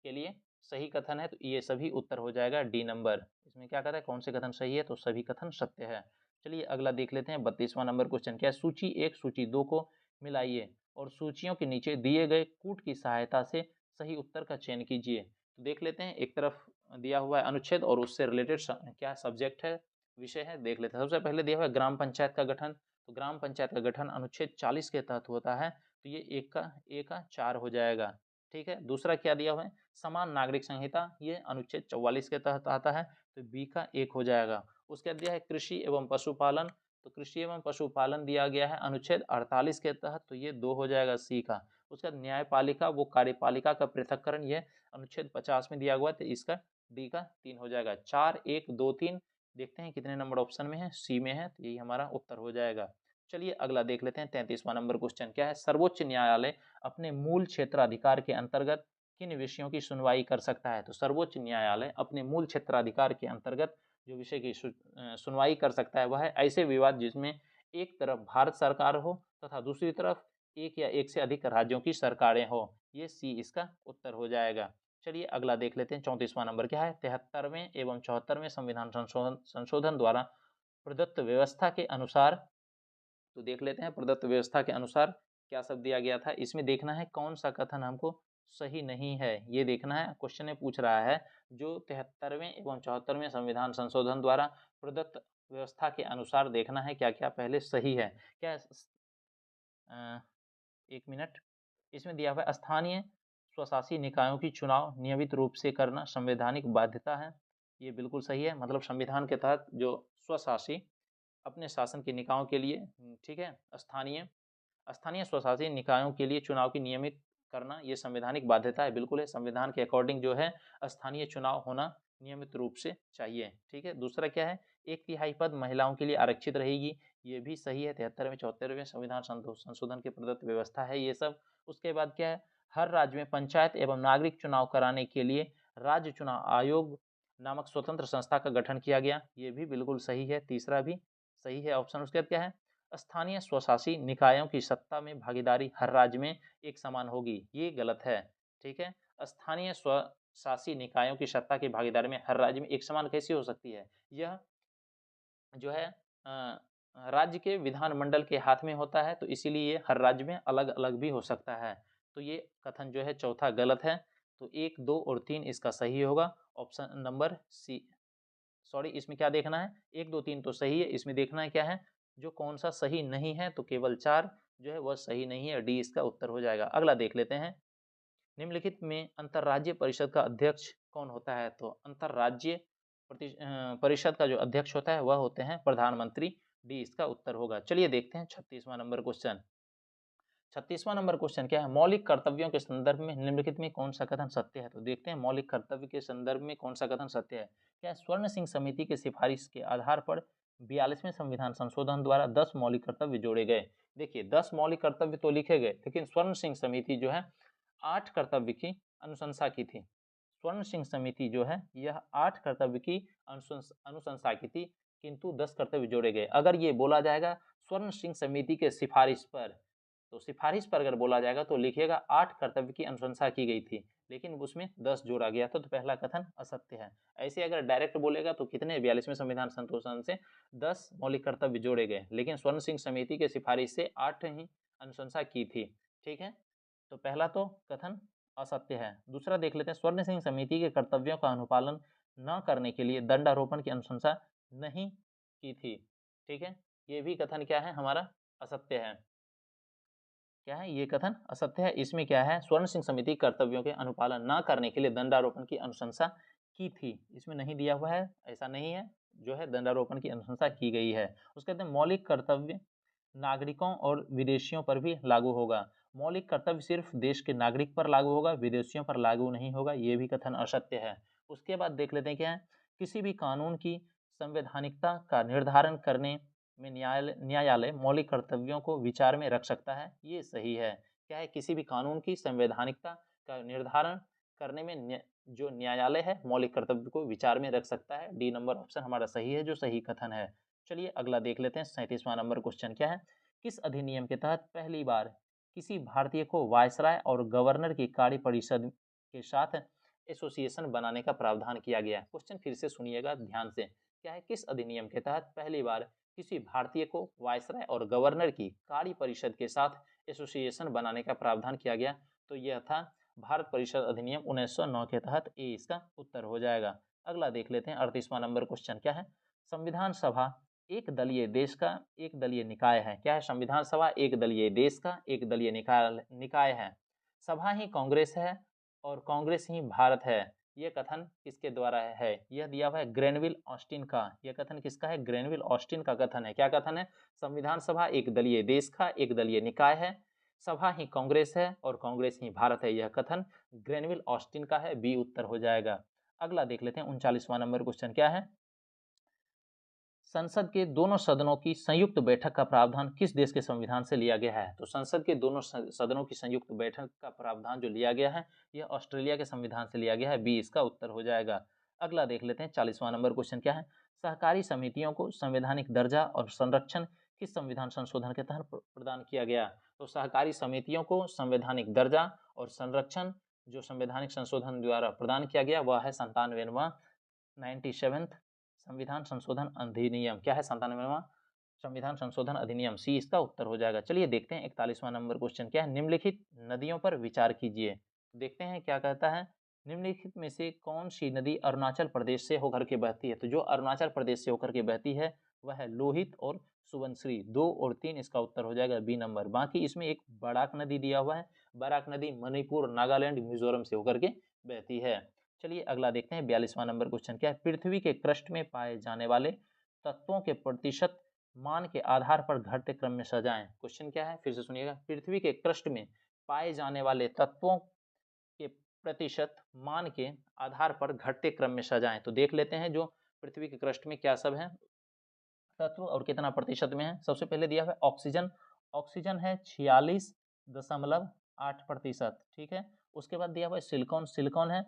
के लिए सही कथन है, तो ये सभी उत्तर हो जाएगा डी नंबर। इसमें क्या कहता है, कौन से कथन सही है, तो सभी कथन सत्य है। चलिए अगला देख लेते हैं 32वां नंबर क्वेश्चन क्या है, सूची 1 सूची 2 को मिलाइए और सूचियों के नीचे दिए गए कूट की सहायता से सही उत्तर का चयन कीजिए। तो देख लेते हैं, एक तरफ दिया हुआ है अनुच्छेद और उससे रिलेटेड क्या सब्जेक्ट है, विषय है, देख लेते हैं। सबसे पहले दिया हुआ है ग्राम पंचायत का गठन। तो ग्राम पंचायत का गठन अनुच्छेद 40 के तहत होता है, तो ये एक का 4 हो जाएगा। ठीक है, दूसरा क्या दिया हुआ है, समान नागरिक संहिता, ये अनुच्छेद 44 के तहत आता है, तो बी का 1 हो जाएगा। उसके बाद दिया है कृषि एवं पशुपालन। तो कृषि एवं पशुपालन दिया गया है अनुच्छेद 48 के तहत, तो ये 2 हो जाएगा, सी का। उसके बाद न्यायपालिका वो कार्यपालिका का पृथक्करण, ये अनुच्छेद 50 में दिया हुआ है, तो इसका डी का 3 हो जाएगा। 4, 1, 2, 3 देखते हैं कितने नंबर ऑप्शन में है, सी में है, तो यही हमारा उत्तर हो जाएगा। चलिए अगला देख लेते हैं 33वां नंबर क्वेश्चन क्या है, सर्वोच्च न्यायालय अपने मूल क्षेत्राधिकार के अंतर्गत किन विषयों की सुनवाई कर सकता है? तो सर्वोच्च न्यायालय अपने मूल क्षेत्राधिकार के अंतर्गत जो विषय की सुनवाई कर सकता है वह है ऐसे विवाद जिसमें एक तरफ भारत सरकार हो तथा दूसरी तरफ एक या एक से अधिक राज्यों की सरकारें हो। ये सी इसका उत्तर हो जाएगा। चलिए अगला देख लेते हैं। 34वां नंबर क्या है? 73वें एवं 74वें संविधान संशोधन द्वारा प्रदत्त व्यवस्था के अनुसार, तो देख लेते हैं प्रदत्त व्यवस्था के अनुसार क्या सब दिया गया था। इसमें देखना है कौन सा कथन हमको सही नहीं है, ये देखना है। क्वेश्चन में पूछ रहा है जो 73वें एवं 74वें संविधान संशोधन द्वारा प्रदत्त व्यवस्था के अनुसार देखना है क्या क्या पहले सही है। क्या एक मिनट, इसमें दिया हुआ है स्थानीय स्वशासी निकायों की चुनाव नियमित रूप से करना संवैधानिक बाध्यता है। ये बिल्कुल सही है, मतलब संविधान के तहत जो स्वशासी अपने शासन के निकायों के लिए, ठीक है, स्थानीय स्थानीय स्वशासी निकायों के लिए चुनाव की नियमित करना ये संवैधानिक बाध्यता है, बिल्कुल है। संविधान के अकॉर्डिंग जो है स्थानीय चुनाव होना नियमित रूप से चाहिए, ठीक है। दूसरा क्या है? 1/3 पद महिलाओं के लिए आरक्षित रहेगी, ये भी सही है। 73वें 74वें संविधान संशोधन के प्रदत्त व्यवस्था है ये सब। उसके बाद क्या है? हर राज्य में पंचायत एवं नागरिक चुनाव कराने के लिए राज्य चुनाव आयोग नामक स्वतंत्र संस्था का गठन किया गया, ये भी बिल्कुल सही है। तीसरा भी सही है ऑप्शन। उसके बाद क्या है? स्थानीय स्वशासी निकायों की सत्ता में भागीदारी हर राज्य में एक समान होगी, ये गलत है, ठीक है। स्थानीय स्वशासी निकायों की सत्ता की भागीदारी में हर राज्य में एक समान कैसे हो सकती है? यह जो है राज्य के विधानमंडल के हाथ में होता है, तो इसीलिए हर राज्य में अलग अलग भी हो सकता है। तो ये कथन जो है चौथा गलत है। तो 1, 2 और 3 इसका सही होगा। ऑप्शन नंबर सी, सॉरी, इसमें क्या देखना है? 1, 2, 3 तो सही है, इसमें देखना है क्या है जो कौन सा सही नहीं है, तो केवल 4 जो है वह सही नहीं है, डी इसका उत्तर हो जाएगा। अगला देख लेते हैं। निम्नलिखित में अंतर्राज्य परिषद का अध्यक्ष कौन होता है? तो अंतर्राज्य परिषद का जो अध्यक्ष होता है वह होते हैं प्रधानमंत्री, डी इसका उत्तर होगा। चलिए देखते हैं 36वां नंबर क्वेश्चन। 36वां नंबर क्वेश्चन क्या है? मौलिक कर्तव्यों के संदर्भ में निम्नलिखित में कौन सा कथन सत्य है? तो देखते हैं मौलिक कर्तव्य के संदर्भ में कौन सा कथन सत्य है। क्या स्वर्ण सिंह समिति की सिफारिश के आधार पर 42वें संविधान संशोधन द्वारा 10 मौलिक कर्तव्य जोड़े गए? देखिए 10 मौलिक कर्तव्य तो लिखे गए, लेकिन स्वर्ण सिंह समिति जो है 8 कर्तव्य की अनुशंसा की थी। स्वर्ण सिंह समिति जो है यह 8 कर्तव्य की अनुशंसा की थी, किंतु 10 कर्तव्य जोड़े गए। अगर ये बोला जाएगा स्वर्ण सिंह समिति के सिफारिश पर, तो सिफारिश पर अगर बोला जाएगा तो लिखिएगा 8 कर्तव्य की अनुशंसा की गई थी, लेकिन उसमें 10 जोड़ा गया था, तो पहला कथन असत्य है। ऐसे अगर डायरेक्ट बोलेगा तो कितने 42वें संविधान संशोधन से 10 मौलिक कर्तव्य जोड़े गए, लेकिन स्वर्ण सिंह समिति के सिफारिश से 8 ही अनुशंसा की थी, ठीक है। तो पहला तो कथन असत्य है। दूसरा देख लेते हैं। स्वर्ण सिंह समिति के कर्तव्यों का अनुपालन न करने के लिए दंडारोपण की अनुशंसा नहीं की थी, ठीक है। ये भी कथन क्या है हमारा? असत्य है। क्या है? ये कथन असत्य है। इसमें क्या है? स्वर्ण सिंह समिति कर्तव्यों के अनुपालन न करने के लिए दंडारोपण की अनुशंसा की थी, इसमें नहीं दिया हुआ है, ऐसा नहीं है, जो है दंडारोपण की अनुशंसा की गई है। उसके बाद मौलिक कर्तव्य नागरिकों और विदेशियों पर भी लागू होगा। मौलिक कर्तव्य सिर्फ देश के नागरिक पर लागू होगा, विदेशियों पर लागू नहीं होगा, ये भी कथन असत्य है। उसके बाद देख लेते हैं क्या है? किसी भी कानून की संवैधानिकता का निर्धारण करने में न्यायालय मौलिक कर्तव्यों को विचार में रख सकता है, ये सही है। क्या है? किसी भी कानून की संवैधानिकता का निर्धारण करने में जो न्यायालय है मौलिक कर्तव्य को विचार में रख सकता है, डी नंबर ऑप्शन हमारा सही है, जो सही कथन है। चलिए अगला देख लेते हैं। 37वां नंबर क्वेश्चन क्या है? किस अधिनियम के तहत पहली बार किसी भारतीय को वायसराय और गवर्नर की कार्य परिषद के साथ एसोसिएशन बनाने का प्रावधान किया गया है? क्वेश्चन फिर से सुनिएगा ध्यान से। क्या है? किस अधिनियम के तहत पहली बार किसी भारतीय को वायसराय और गवर्नर की कार्य परिषद के साथ एसोसिएशन बनाने का प्रावधान किया गया? तो यह था भारत परिषद अधिनियम 1909 के तहत, ए इसका उत्तर हो जाएगा। अगला देख लेते हैं। 38वां नंबर क्वेश्चन क्या है? संविधान सभा एक दलीय देश का एक दलीय निकाय है। क्या है? संविधान सभा एक दलीय देश का एक दलीय निकाय है। सभा ही कांग्रेस है और कांग्रेस ही भारत है। यह कथन किसके द्वारा है? यह दिया हुआ है ग्रेनविल ऑस्टिन का। यह कथन किसका है? ग्रेनविल ऑस्टिन का कथन है। क्या कथन है? संविधान सभा एक दलीय देश का एक दलीय निकाय है, सभा ही कांग्रेस है और कांग्रेस ही भारत है। यह कथन ग्रेनविल ऑस्टिन का है, बी उत्तर हो जाएगा। अगला देख लेते हैं। 39वां नंबर क्वेश्चन क्या है? संसद के दोनों सदनों की संयुक्त बैठक का प्रावधान किस देश के संविधान से लिया गया है? तो संसद के दोनों सदनों की संयुक्त बैठक का प्रावधान जो लिया गया है यह ऑस्ट्रेलिया के संविधान से लिया गया है। बी इसका उत्तर हो जाएगा। अगला देख लेते हैं 40वां नंबर क्वेश्चन क्या है। सहकारी समितियों को संवैधानिक दर्जा और संरक्षण किस संविधान संशोधन के तहत प्रदान किया गया? तो सहकारी समितियों को संवैधानिक दर्जा और संरक्षण जो संवैधानिक संशोधन द्वारा प्रदान किया गया वह है 97वां 97th संविधान संशोधन अधिनियम। क्या है 97वां संविधान संशोधन अधिनियम? सी इसका उत्तर हो जाएगा। चलिए देखते हैं 41वां नंबर क्वेश्चन क्या है। निम्नलिखित नदियों पर विचार कीजिए। देखते हैं क्या कहता है। निम्नलिखित में से कौन सी नदी अरुणाचल प्रदेश से होकर के बहती है? तो जो अरुणाचल प्रदेश से होकर के बहती है वह है लोहित और सुबनश्री। 2 और 3 इसका उत्तर हो जाएगा बी नंबर। बाकी इसमें एक बराक नदी दिया हुआ है। बराक नदी मणिपुर, नागालैंड, मिजोरम से होकर के बहती है। चलिए अगला देखते हैं 42वां नंबर क्वेश्चन क्या है। पृथ्वी के क्रस्ट में पाए जाने वाले तत्वों के प्रतिशत मान के आधार पर घटते क्रम में सजाएं। क्वेश्चन क्या है फिर से सुनिएगा। पृथ्वी के क्रस्ट में पाए जाने वाले तत्वों के प्रतिशत मान के आधार पर घटते क्रम में सजाएं। तो देख लेते हैं जो पृथ्वी के क्रस्ट में क्या सब है तत्व और कितना प्रतिशत में है। सबसे पहले दिया हुआ है ऑक्सीजन। ऑक्सीजन है 46.8%। ठीक है। उसके बाद दिया हुआ है सिलिकॉन। सिलिकॉन है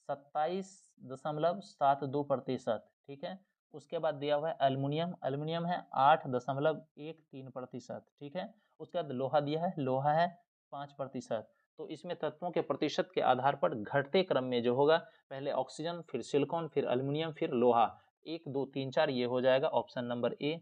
27.72%। ठीक है। उसके बाद दिया हुआ है एल्युमिनियम। एल्युमिनियम है 8.13%। ठीक है। उसके बाद लोहा दिया है। लोहा है 5%। तो इसमें तत्वों के प्रतिशत के आधार पर घटते क्रम में जो होगा पहले ऑक्सीजन, फिर सिलिकॉन, फिर एल्युमिनियम, फिर लोहा। 1 2 3 4 ये हो जाएगा option number A.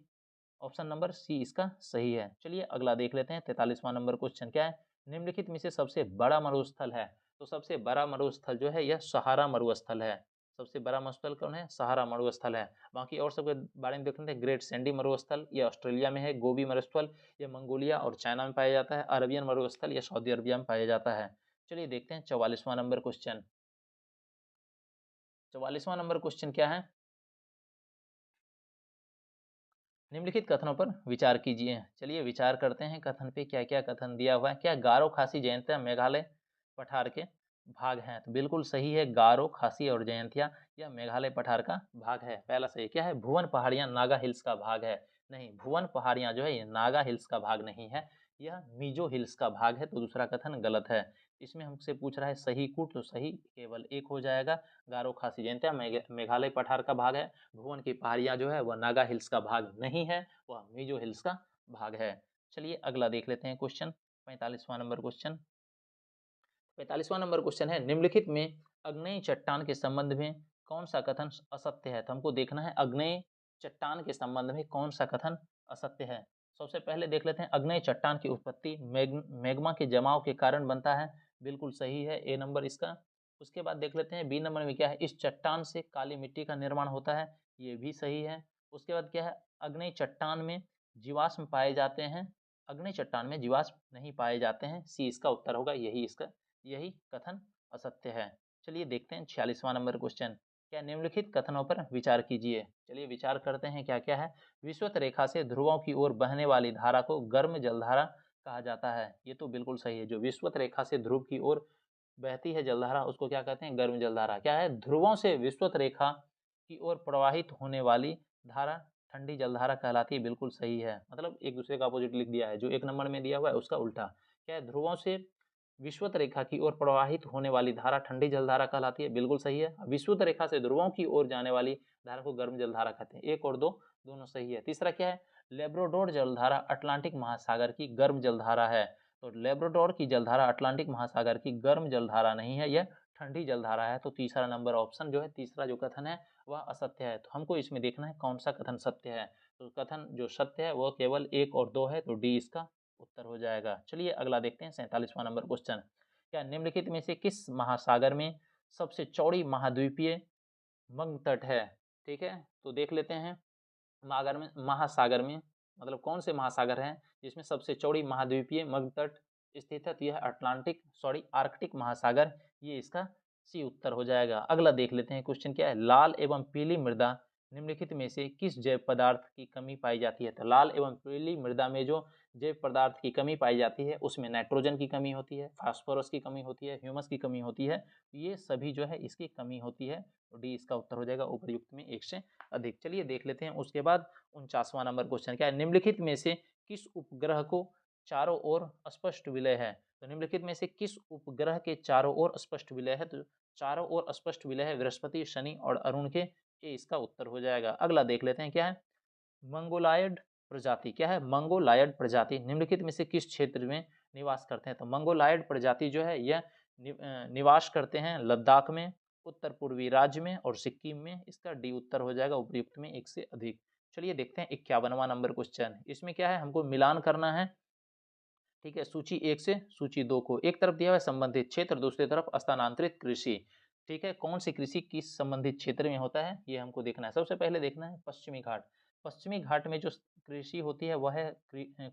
Option number C इसका सही है। चलिए अगला देख लेते हैं 43वां नंबर क्वेश्चन क्या है। निम्नलिखित में से सबसे बड़ा मरुस्थल है? तो सबसे बड़ा मरुस्थल जो है यह सहारा मरुस्थल है। सबसे बड़ा मरुस्थल कौन है? सहारा मरुस्थल है। बाकी और सब के बारे में देख लेते हैं। ग्रेट सैंडी मरुस्थल यह ऑस्ट्रेलिया में है। गोबी मरुस्थल यह मंगोलिया और चाइना में पाया जाता है। अरबियन मरुस्थल यह सऊदी अरबिया में पाया जाता है। चलिए देखते हैं 44वां नंबर क्वेश्चन। 44वां नंबर क्वेश्चन क्या है। निम्नलिखित कथनों पर विचार कीजिए। चलिए विचार करते हैं कथन पे क्या क्या कथन दिया हुआ है। क्या गारो खासी जयंतिया मेघालय पठार के भाग हैं? तो बिल्कुल सही है। गारो, खासी और जयंतिया यह मेघालय पठार का भाग है। पहला सही। क्या है भुवन पहाड़ियां नागा हिल्स का भाग है? नहीं, भुवन पहाड़ियां जो है ये नागा हिल्स का भाग नहीं है, यह मिजो हिल्स का भाग है। तो दूसरा कथन गलत है। इसमें हमसे पूछ रहा है सही कूट, तो सही केवल एक हो जाएगा। गारो, खासी, जयंतिया मेघालय पठार का भाग है। भुवन की पहाड़ियां जो है वह नागा हिल्स का भाग नहीं है, वह मिजो हिल्स का भाग है। चलिए अगला देख लेते हैं क्वेश्चन 45वां नंबर क्वेश्चन। 45वां नंबर क्वेश्चन है निम्नलिखित में अग्नेय चट्टान के संबंध में कौन सा कथन असत्य है? तो हमको देखना है अग्नेय चट्टान के संबंध में कौन सा कथन असत्य है। सबसे पहले देख लेते हैं अग्नेय चट्टान की उत्पत्ति मैग्मा के जमाव के कारण बनता है। बिल्कुल सही है, ए नंबर इसका। उसके बाद देख लेते हैं बी नंबर में क्या है, इस चट्टान से काली मिट्टी का निर्माण होता है, ये भी सही है। उसके बाद क्या है, अग्नेय चट्टान में जीवाश्म पाए जाते हैं, अग्नेय चट्टान में जीवाश्म नहीं पाए जाते हैं, सी इसका उत्तर होगा। यही कथन असत्य है। चलिए देखते हैं 46वां नंबर क्वेश्चन। क्या निम्नलिखित कथनों पर विचार कीजिए। चलिए विचार करते हैं क्या क्या है। विषुवत रेखा से ध्रुवों की ओर बहने वाली धारा को गर्म जलधारा कहा जाता है। ये तो बिल्कुल सही है। जो विषुवत रेखा से ध्रुव की ओर बहती है जलधारा उसको क्या कहते हैं, गर्म जलधारा। क्या है, ध्रुवों से विषुवत रेखा की ओर प्रवाहित होने वाली धारा ठंडी जलधारा कहलाती है। बिल्कुल सही है। मतलब एक दूसरे का अपोजिट लिख दिया है, जो एक नंबर में दिया हुआ है उसका उल्टा। क्या है, ध्रुवों से विषुवत रेखा की ओर प्रवाहित होने वाली धारा ठंडी जलधारा कहलाती है। बिल्कुल सही है। विषुवत रेखा से ध्रुवों की ओर जाने वाली धारा को गर्म जलधारा कहते हैं। 1 और 2 दोनों सही है। तीसरा क्या है, लेब्राडोर जलधारा अटलांटिक महासागर की गर्म जलधारा है। तो लेब्राडोर की जलधारा अटलांटिक महासागर की गर्म जलधारा नहीं है, यह ठंडी जलधारा है। तो तीसरा नंबर ऑप्शन जो है, तीसरा जो कथन है वह असत्य है। तो हमको इसमें देखना है कौन सा कथन सत्य है। तो कथन जो सत्य है वह केवल 1 और 2 है, तो डी इसका उत्तर हो जाएगा। चलिए अगला देखते हैं 47वां नंबर क्वेश्चन। क्या निम्नलिखित में से किस महासागर में सबसे चौड़ी महाद्वीपीय मग्न तट है? ठीक है, तो देख लेते हैं महासागर में मतलब कौन से महासागर हैं जिसमें सबसे चौड़ी महाद्वीपीय मग्न तट स्थित है। तो यह आर्कटिक महासागर, ये इसका सी उत्तर हो जाएगा। अगला देख लेते हैं क्वेश्चन क्या है। लाल एवं पीली मृदा निम्नलिखित में से किस जैव पदार्थ की कमी पाई जाती है? तो लाल एवं पीली मृदा में जो जैव पदार्थ की कमी पाई जाती है उसमें नाइट्रोजन की कमी होती है, फास्फोरस की कमी होती है, ह्यूमस की कमी होती है, ये सभी जो है इसकी कमी होती है। तो डी इसका उत्तर हो जाएगा उपर्युक्त में एक से अधिक। चलिए देख लेते हैं उसके बाद 49वां नंबर क्वेश्चन क्या है, निम्नलिखित में से किस उपग्रह को चारों ओर स्पष्ट विलय है। तो निम्नलिखित में से किस उपग्रह के चारों ओर स्पष्ट विलय है, तो चारों ओर स्पष्ट विलय है बृहस्पति, शनि और अरुण के, ये इसका उत्तर हो जाएगा। अगला देख लेते हैं क्या है, मंगोलायड प्रजाति क्या है, मंगोलायड प्रजाति निम्नलिखित में से किस क्षेत्र में निवास करते हैं। तो मंगोलायड प्रजाति जो है यह निवास करते हैं लद्दाख में, उत्तर पूर्वी राज्य में और सिक्किम में, इसका डी उत्तर हो जाएगा उपयुक्त में एक से अधिक। चलिए देखते हैं 51वां नंबर क्वेश्चन, इसमें क्या है हमको मिलान करना है, ठीक है, सूची 1 से सूची 2 को, एक तरफ दिया हुआ है संबंधित क्षेत्र, दूसरी तरफ स्थानांतरित कृषि, ठीक है, कौन सी कृषि किस संबंधित क्षेत्र में होता है ये हमको देखना है। सबसे पहले देखना है पश्चिमी घाट, पश्चिमी घाट में जो कृषि होती है वह है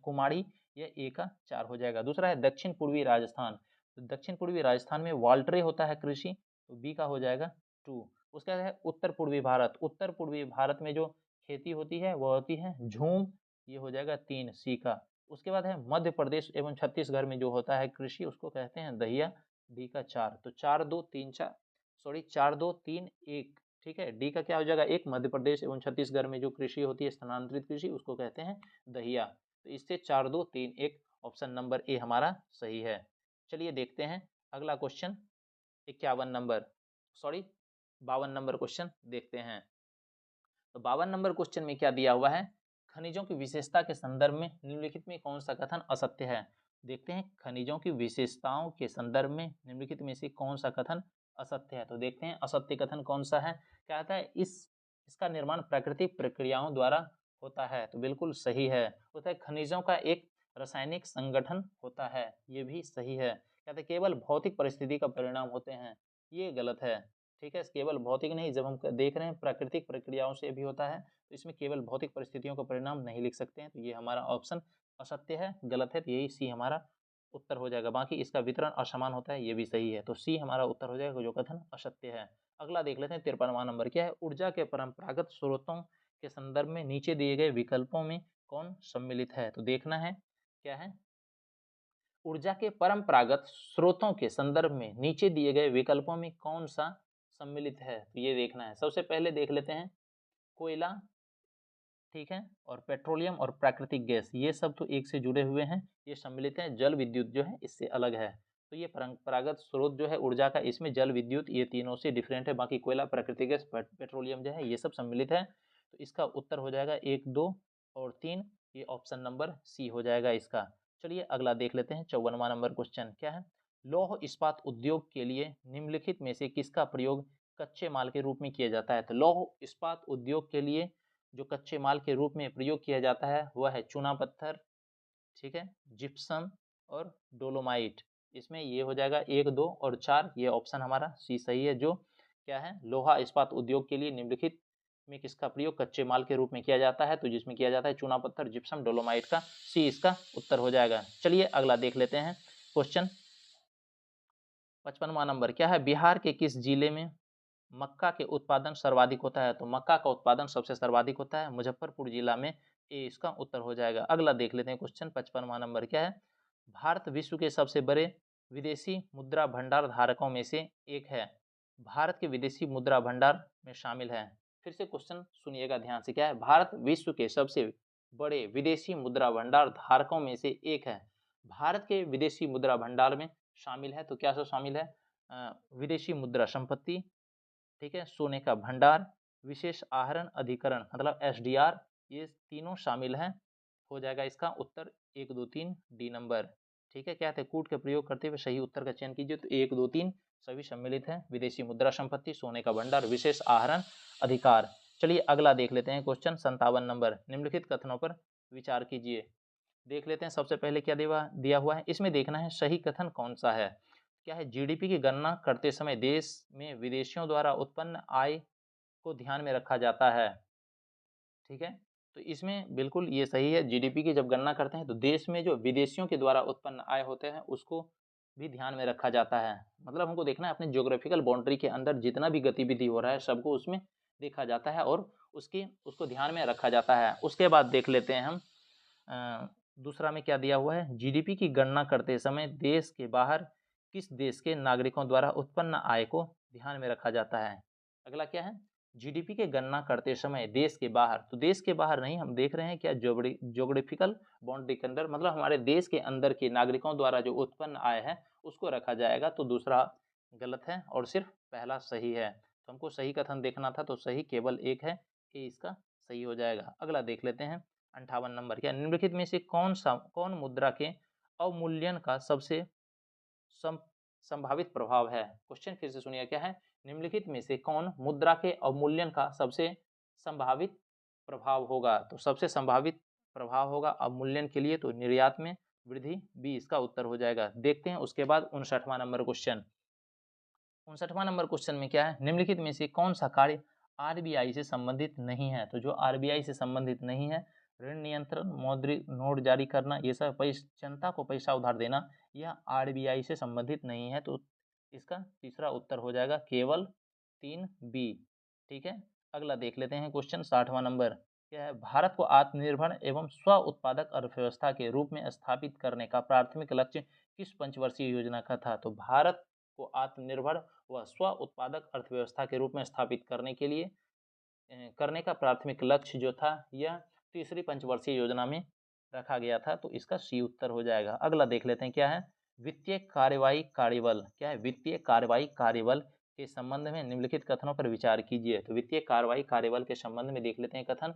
कुमाड़ी, यह ए का 4 हो जाएगा। दूसरा है दक्षिण पूर्वी राजस्थान, तो दक्षिण पूर्वी राजस्थान में वाल्ट्रे होता है कृषि, तो बी का हो जाएगा 2। उसका है उत्तर पूर्वी भारत, उत्तर पूर्वी भारत में जो खेती होती है वह होती है झूम, ये हो जाएगा 3 सी का। उसके बाद है मध्य प्रदेश एवं छत्तीसगढ़ में जो होता है कृषि उसको कहते हैं दहिया, डी का 4। तो 4-2-3-1, ठीक है, डी का क्या हो जाएगा 1, मध्य प्रदेश एवं छत्तीसगढ़ में जो कृषि होती है स्थानांतरित कृषि उसको कहते हैं दहिया, तो इससे 4-2-3-1 ऑप्शन नंबर ए हमारा सही है। चलिए देखते हैं अगला क्वेश्चन 52 नंबर क्वेश्चन देखते हैं। तो 52 नंबर क्वेश्चन में क्या दिया हुआ है, खनिजों की विशेषता के संदर्भ में निम्नलिखित में कौन सा कथन असत्य है। देखते हैं खनिजों की विशेषताओं के संदर्भ में निम्नलिखित में से कौन सा कथन असत्य है। तो देखते हैं असत्य कथन कौन सा है, क्या आता है, इसका निर्माण प्राकृतिक प्रक्रियाओं द्वारा होता है, तो बिल्कुल सही है। होता है खनिजों का एक रासायनिक संगठन होता है, ये भी सही है। कहते हैं केवल भौतिक परिस्थिति का परिणाम होते हैं, ये गलत है, ठीक है, केवल भौतिक नहीं, जब हम देख रहे हैं प्राकृतिक प्रक्रियाओं से भी होता है, तो इसमें केवल भौतिक परिस्थितियों का परिणाम नहीं लिख सकते हैं, तो ये हमारा ऑप्शन असत्य है, गलत है, तो यही सी हमारा उत्तर हो जाएगा। बाकी इसका वितरण असमान होता है, ये भी सही है, तो सी हमारा उत्तर हो जाएगा जो कथन असत्य है। अगला देख लेते हैं 53वां नंबर क्या है, ऊर्जा के परंपरागत स्रोतों के संदर्भ में नीचे दिए गए विकल्पों में कौन सम्मिलित है। तो देखना है क्या है, ऊर्जा के परंपरागत स्रोतों के संदर्भ में नीचे दिए गए विकल्पों में कौन सा सम्मिलित है, तो ये देखना है। सबसे पहले देख लेते हैं कोयला, ठीक है, और पेट्रोलियम और प्राकृतिक गैस, ये सब तो एक से जुड़े हुए हैं, ये सम्मिलित है। जल विद्युत जो है इससे अलग है, तो ये परंपरागत स्रोत जो है ऊर्जा का, इसमें जल विद्युत ये तीनों से डिफरेंट है, बाकी कोयला, प्राकृतिक गैस, पेट्रोलियम जो है ये सब सम्मिलित है। तो इसका उत्तर हो जाएगा 1, 2 और 3, ये ऑप्शन नंबर सी हो जाएगा इसका। चलिए अगला देख लेते हैं 54वां नंबर क्वेश्चन क्या है, लौह इस्पात उद्योग के लिए निम्नलिखित में से किसका प्रयोग कच्चे माल के रूप में किया जाता है। तो लौह इस्पात उद्योग के लिए जो कच्चे माल के रूप में प्रयोग किया जाता है वह है चूना पत्थर, ठीक है, जिप्सम और डोलोमाइट, इसमें ये हो जाएगा 1, 2 और 4, ये ऑप्शन हमारा सी सही है। जो क्या है, लोहा इस्पात उद्योग के लिए निम्नलिखित में किसका प्रयोग कच्चे माल के रूप में किया जाता है, तो जिसमें किया जाता है चूना पत्थर, जिप्सम, डोलोमाइट, का सी इसका उत्तर हो जाएगा। चलिए अगला देख लेते हैं क्वेश्चन 55वां नंबर क्या है, बिहार के किस जिले में मक्का के उत्पादन सर्वाधिक होता है। तो मक्का का उत्पादन सबसे सर्वाधिक होता है मुजफ्फरपुर जिला में, ये इसका उत्तर हो जाएगा। अगला देख लेते हैं क्वेश्चन 55वां नंबर क्या है, भारत विश्व के सबसे बड़े विदेशी मुद्रा भंडार धारकों में से एक है, भारत के विदेशी मुद्रा भंडार में शामिल है। फिर से क्वेश्चन सुनिएगा ध्यान से, क्या है, भारत विश्व के सबसे बड़े विदेशी मुद्रा भंडार धारकों में से एक है, भारत के विदेशी मुद्रा भंडार में शामिल है, तो क्या सब शामिल है, विदेशी मुद्रा संपत्ति, ठीक है, सोने का भंडार, विशेष आहरण अधिकरण मतलब एसडीआर, ये तीनों शामिल हैं, हो जाएगा इसका उत्तर 1, 2, 3 डी नंबर, ठीक है। क्या थे, कूट का प्रयोग करते हुए सही उत्तर का चयन कीजिए, तो 1, 2, 3 सभी सम्मिलित हैं, विदेशी मुद्रा संपत्ति, सोने का भंडार, विशेष आहरण अधिकार। चलिए अगला देख लेते हैं क्वेश्चन 57 नंबर, निम्नलिखित कथनों पर विचार कीजिए। देख लेते हैं सबसे पहले क्या दिया हुआ है, इसमें देखना है सही कथन कौन सा है। क्या है, जीडीपी की गणना करते समय देश में विदेशियों द्वारा उत्पन्न आय को ध्यान में रखा जाता है, ठीक है, तो इसमें बिल्कुल ये सही है, जीडीपी की जब गणना करते हैं तो देश में जो विदेशियों के द्वारा उत्पन्न आय होते हैं उसको भी ध्यान में रखा जाता है। मतलब हमको देखना है अपने ज्योग्राफिकल बाउंड्री के अंदर जितना भी गतिविधि हो रहा है सबको उसमें देखा जाता है और उसको ध्यान में रखा जाता है। उसके बाद देख लेते हैं हम दूसरा में क्या दिया हुआ है, जीडीपी की गणना करते समय देश के बाहर किस देश के नागरिकों द्वारा उत्पन्न आय को ध्यान में रखा जाता है। अगला क्या है, जीडीपी की गणना करते समय देश के बाहर, तो देश के बाहर नहीं, हम देख रहे हैं क्या, ज्योग्राफिकल बाउंड्री के अंदर, मतलब हमारे देश के अंदर के नागरिकों द्वारा जो उत्पन्न आय है उसको रखा जाएगा। तो दूसरा गलत है और सिर्फ पहला सही है। तो हमको सही कथन देखना था, तो सही केवल एक है, ये इसका सही हो जाएगा। अगला देख लेते हैं 58 नंबर, क्या निम्नलिखित में से कौन मुद्रा के अवमूल्यन का सबसे संभावित प्रभाव है। क्वेश्चन फिर से सुनिए, क्या है, निम्नलिखित में से कौन मुद्रा के अवमूल्यन का सबसे संभावित प्रभाव होगा। तो सबसे संभावित प्रभाव होगा अवमूल्यन के लिए, तो निर्यात में वृद्धि, बी इसका उत्तर हो जाएगा। देखते हैं उसके बाद 59वां नंबर क्वेश्चन। 59वां नंबर क्वेश्चन में क्या है, निम्नलिखित में से कौन सा कार्य आरबीआई से संबंधित नहीं है। तो जो आरबीआई से संबंधित नहीं है, ऋण नियंत्रण, मौद्रिक नोट जारी करना, ये सब जनता को पैसा उधार देना, यह आरबीआई से संबंधित नहीं है। तो इसका तीसरा उत्तर हो जाएगा केवल 3 बी। ठीक है, अगला देख लेते हैं क्वेश्चन 60वां नंबर, क्या है, भारत को आत्मनिर्भर एवं स्व उत्पादक अर्थव्यवस्था के रूप में स्थापित करने का प्राथमिक लक्ष्य किस पंचवर्षीय योजना का था। तो भारत को आत्मनिर्भर व स्व उत्पादक अर्थव्यवस्था के रूप में स्थापित करने के लिए करने का प्राथमिक लक्ष्य जो था, यह तीसरी पंचवर्षीय योजना में रखा गया था। तो इसका सी उत्तर हो जाएगा। अगला देख लेते हैं, क्या है, वित्तीय कार्यवाही कार्यबल, क्या है, वित्तीय कार्यवाही कार्यबल के संबंध में निम्नलिखित कथनों पर विचार कीजिए। तो वित्तीय कार्यवाही कार्यबल के संबंध में देख लेते हैं कथन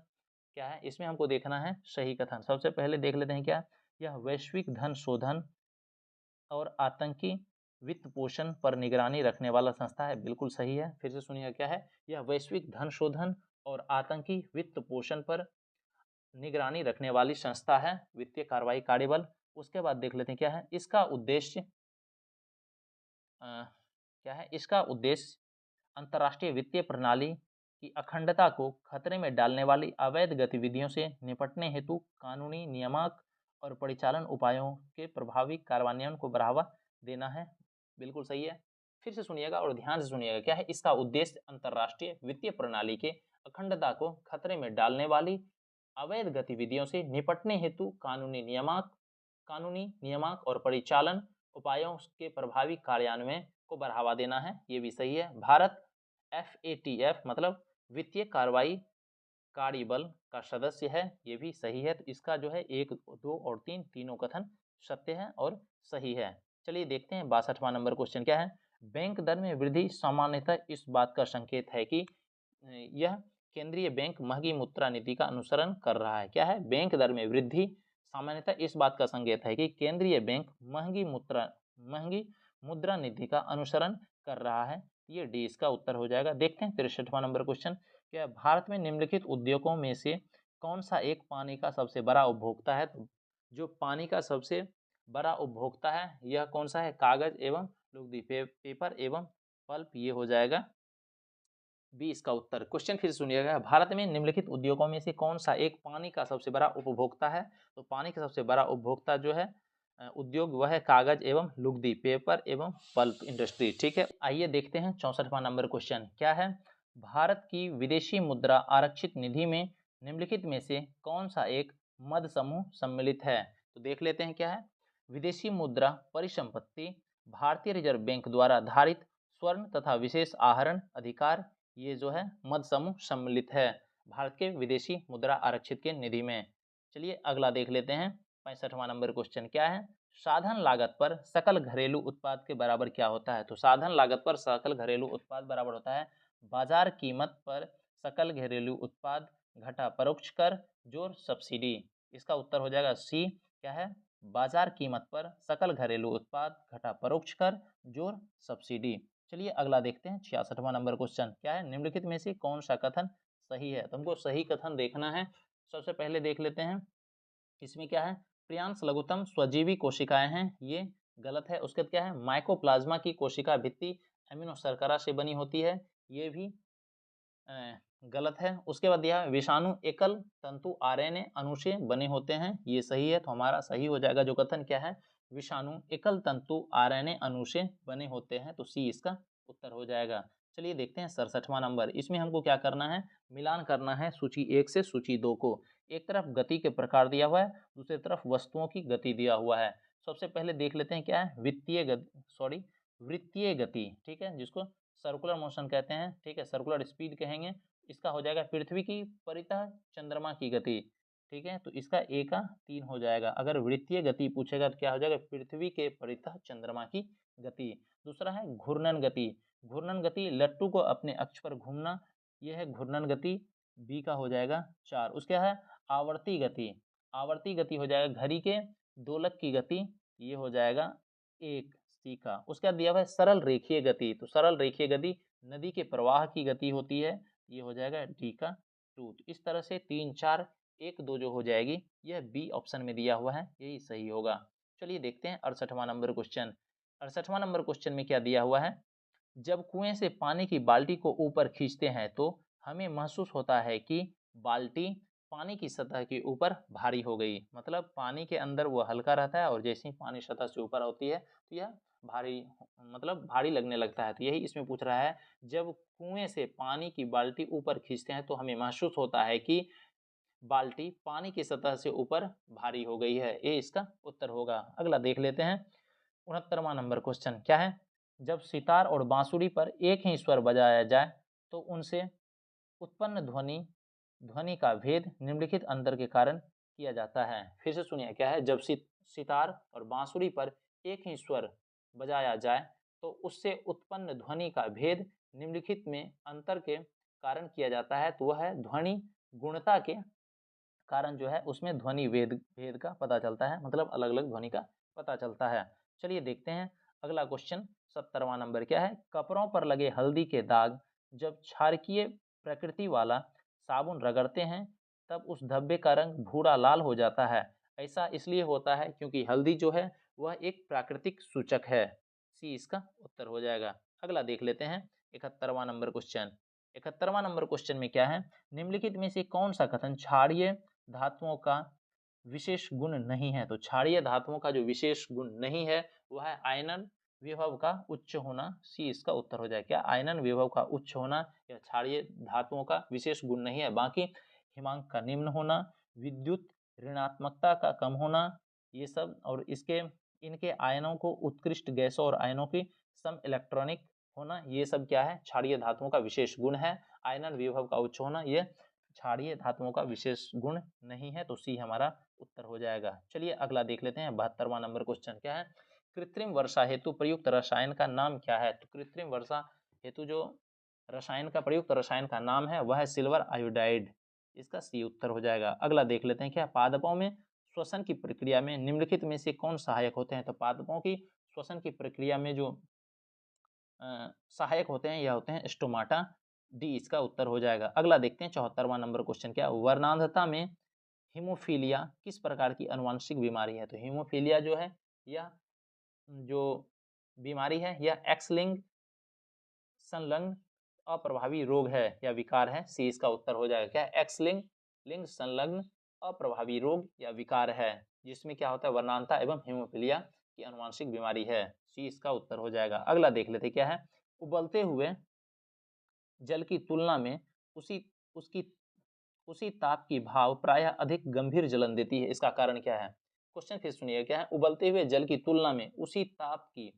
क्या है, इसमें हमको देखना है सही कथन। सबसे पहले देख लेते हैं, क्या, यह वैश्विक धन शोधन और आतंकी वित्त पोषण पर निगरानी रखने वाला संस्था है, बिल्कुल सही है। फिर से सुनिए, क्या है, यह वैश्विक धन शोधन और आतंकी वित्त पोषण पर निगरानी रखने वाली संस्था है, वित्तीय कार्रवाई कार्यबल। उसके बाद देख लेते हैं, क्या है, इसका उद्देश्य क्या है, इसका उद्देश्य अंतर्राष्ट्रीय वित्तीय प्रणाली की अखंडता को खतरे में डालने वाली अवैध गतिविधियों से निपटने हेतु कानूनी, नियामक और परिचालन उपायों के प्रभावी कार्यान्वयन को बढ़ावा देना है, बिल्कुल सही है। फिर से सुनिएगा और ध्यान से सुनिएगा, क्या है, इसका उद्देश्य अंतर्राष्ट्रीय वित्तीय प्रणाली के अखंडता को खतरे में डालने वाली अवैध गतिविधियों से निपटने हेतु कानूनी, नियामक और परिचालन उपायों के प्रभावी कार्यान्वयन को बढ़ावा देना है, ये भी सही है। भारत FATF मतलब वित्तीय कार्रवाई कार्यबल का सदस्य है, ये भी सही है। तो इसका जो है 1, 2 और 3 तीनों कथन सत्य है और सही है। चलिए देखते हैं 62वां नंबर क्वेश्चन, क्या है, बैंक दर में वृद्धि सामान्यतः इस बात का संकेत है कि यह केंद्रीय बैंक महंगी मुद्रा नीति का अनुसरण कर रहा है। क्या है, बैंक दर में वृद्धि सामान्यतः इस बात का संकेत है कि केंद्रीय बैंक महंगी मुद्रा नीति का अनुसरण कर रहा है, ये डी इसका उत्तर हो जाएगा। देखते हैं 63वां नंबर क्वेश्चन, क्या भारत में निम्नलिखित उद्योगों में से कौन सा एक पानी का सबसे बड़ा उपभोक्ता है। तो जो पानी का सबसे बड़ा उपभोक्ता है, यह कौन सा है, कागज एवं लुगदी, पेपर एवं पल्प, ये हो जाएगा बी इसका उत्तर। क्वेश्चन फिर सुनिएगा, भारत में निम्नलिखित उद्योगों में से कौन सा एक पानी का सबसे बड़ा उपभोक्ता है। तो पानी का सबसे बड़ा उपभोक्ता जो है उद्योग, वह है कागज एवं लुगदी, पेपर एवं पल्प इंडस्ट्री। ठीक है, आइए देखते हैं 64वां नंबर क्वेश्चन, क्या है, भारत की विदेशी मुद्रा आरक्षित निधि में निम्नलिखित में से कौन सा एक मद समूह सम्मिलित है। तो देख लेते हैं, क्या है, विदेशी मुद्रा परिसंपत्ति, भारतीय रिजर्व बैंक द्वारा धारित स्वर्ण तथा विशेष आहरण अधिकार, ये जो है मद समूह सम्मिलित है भारत के विदेशी मुद्रा आरक्षित के निधि में। चलिए अगला देख लेते हैं 65वां नंबर क्वेश्चन, क्या है, साधन लागत पर सकल घरेलू उत्पाद के बराबर क्या होता है। तो साधन लागत पर सकल घरेलू उत्पाद बराबर होता है बाजार कीमत पर सकल घरेलू उत्पाद घटा परोक्ष कर जोड़ सब्सिडी, इसका उत्तर हो जाएगा सी। क्या है, बाजार कीमत पर सकल घरेलू उत्पाद घटा परोक्ष कर जोड़ सब्सिडी। चलिए अगला देखते हैं 66वां नंबर क्वेश्चन, क्या है, निम्नलिखित में से कौन सा कथन सही है। तो हमको सही कथन देखना है। सबसे पहले देख लेते हैं, इसमें क्या है, प्रियांश लघुत्तम स्वजीवी कोशिकाएं हैं, ये गलत है। उसके बाद क्या है, माइकोप्लाज्मा की कोशिका भित्ति एमिनो शर्करा से बनी होती है, ये भी गलत है। उसके बाद यह विषाणु एकल तंतु RNA अणु से बने होते हैं, ये सही है। तो हमारा सही हो जाएगा जो कथन, क्या है, विषाणु एकल तंतु RNA अणु से बने होते हैं, तो सी इसका उत्तर हो जाएगा। चलिए देखते हैं 67वां नंबर, इसमें हमको क्या करना है, मिलान करना है सूची 1 से सूची 2 को। एक तरफ गति के प्रकार दिया हुआ है, दूसरी तरफ वस्तुओं की गति दिया हुआ है। सबसे पहले देख लेते हैं क्या है, वृत्तीय गति, ठीक है, जिसको सर्कुलर मोशन कहते हैं, ठीक है, सर्कुलर स्पीड कहेंगे। इसका हो जाएगा पृथ्वी की परितः चंद्रमा की गति, ठीक है, तो इसका ए का 3 हो जाएगा। अगर वृत्तीय गति पूछेगा तो क्या हो जाएगा, पृथ्वी के परितः चंद्रमा की गति। दूसरा है घूर्णन गति। घूर्णन गति लट्टू को अपने अक्ष पर घूमना, यह है घूर्णन गति, बी का हो जाएगा 4। उसके है आवर्ती गति। आवर्ती गति हो जाएगा घड़ी के दोलक की गति, ये हो जाएगा 1, सी का। उसके बाद दिया हुआ है सरल रेखीय गति। तो सरल रेखीय गति नदी के प्रवाह की गति होती है, ये हो जाएगा डी का 2। तो इस तरह से 3, 4, 1, 2 जो हो जाएगी, यह बी ऑप्शन में दिया हुआ है, यही सही होगा। चलिए देखते हैं 68वां नंबर क्वेश्चन। 68वां नंबर क्वेश्चन में क्या दिया हुआ है, जब कुएं से पानी की बाल्टी को ऊपर खींचते हैं तो हमें महसूस होता है कि बाल्टी पानी की सतह के ऊपर भारी हो गई। मतलब पानी के अंदर वो हल्का रहता है और जैसे ही पानी सतह से ऊपर होती है तो यह भारी, मतलब भारी लगने लगता है। तो यही इसमें पूछ रहा है, जब कुएं से पानी की बाल्टी ऊपर खींचते हैं तो हमें महसूस होता है कि बाल्टी पानी की सतह से ऊपर भारी हो गई है, ये इसका उत्तर होगा। अगला देख लेते हैं 69वां नंबर क्वेश्चन क्या है, जब सितार और बांसुरी पर एक ही स्वर बजाया जाए तो उनसे उत्पन्न ध्वनि का भेद निम्नलिखित अंतर के कारण किया जाता है। फिर से सुनिए क्या है, जब सितार और बांसुरी पर एक ही स्वर बजाया जाए तो उससे उत्पन्न ध्वनि का भेद निम्नलिखित में अंतर के कारण किया जाता है। तो वह है ध्वनि गुणता के कारण जो है उसमें ध्वनि भेद का पता चलता है, मतलब अलग अलग ध्वनि का पता चलता है। चलिए देखते हैं अगला क्वेश्चन 70वां नंबर क्या है, कपड़ों पर लगे हल्दी के दाग जब क्षारकीय प्रकृति वाला साबुन रगड़ते हैं तब उस धब्बे का रंग भूरा लाल हो जाता है। ऐसा इसलिए होता है क्योंकि हल्दी जो है वह एक प्राकृतिक सूचक है, सी इसका उत्तर हो जाएगा। अगला देख लेते हैं 71वां नंबर क्वेश्चन। 71वां नंबर क्वेश्चन में क्या है, निम्नलिखित में से कौन सा कथन क्षारीय धातुओं का विशेष गुण नहीं है। तो क्षारीय धातुओं का जो विशेष गुण नहीं है वह है आयनन विभव का उच्च होना, सी इसका उत्तर हो जाए। क्या आयनन विभव का उच्च होना या क्षारीय धातुओं का विशेष गुण नहीं है। बाकी हिमांक का निम्न होना, विद्युत ऋणात्मकता का कम होना, ये सब, और इनके आयनों को उत्कृष्ट गैसों और आयनों की सम इलेक्ट्रॉनिक होना, ये सब क्या है, क्षारीय धातुओं का विशेष गुण है। आयनन विभव का उच्च होना ये क्षारीय धातुओं का विशेष गुण नहीं है, तो सी हमारा उत्तर हो जाएगा। चलिए अगला देख लेते हैं 72वां नंबर क्वेश्चन क्या है, कृत्रिम वर्षा हेतु प्रयुक्त रसायन का नाम क्या है। तो कृत्रिम वर्षा हेतु जो रसायन का प्रयुक्त रसायन का नाम है वह है सिल्वर आयोडाइड, इसका सी उत्तर हो जाएगा। अगला देख लेते हैं क्या, पादपों में श्वसन की प्रक्रिया में निम्नलिखित में से कौन सहायक होते हैं। तो पादपों की श्वसन की प्रक्रिया में जो सहायक होते हैं यह होते हैं स्टोमाटा, डी इसका उत्तर हो जाएगा। अगला देखते हैं 74वां नंबर क्वेश्चन क्या, वर्णांधता में हीमोफीलिया किस प्रकार की आनुवंशिक बीमारी है। तो हीमोफीलिया जो है यह जो बीमारी है यह एक्स लिंग संलग्न अप्रभावी रोग है या विकार है, सी इसका उत्तर हो जाएगा। क्या एक्स लिंग संलग्न अप्रभावी रोग या विकार है, जिसमें क्या होता है वर्णांधता एवं हीमोफीलिया की आनुवंशिक बीमारी है, सी इसका उत्तर हो जाएगा। अगला देख लेते क्या है, उबलते हुए जल की तुलना में उसी ताप की भाप प्रायः अधिक गंभीर जलन देती है, इसका कारण क्या है। क्वेश्चन फिर सुनिए क्या है, उबलते हुए जल की तुलना में उसी ताप की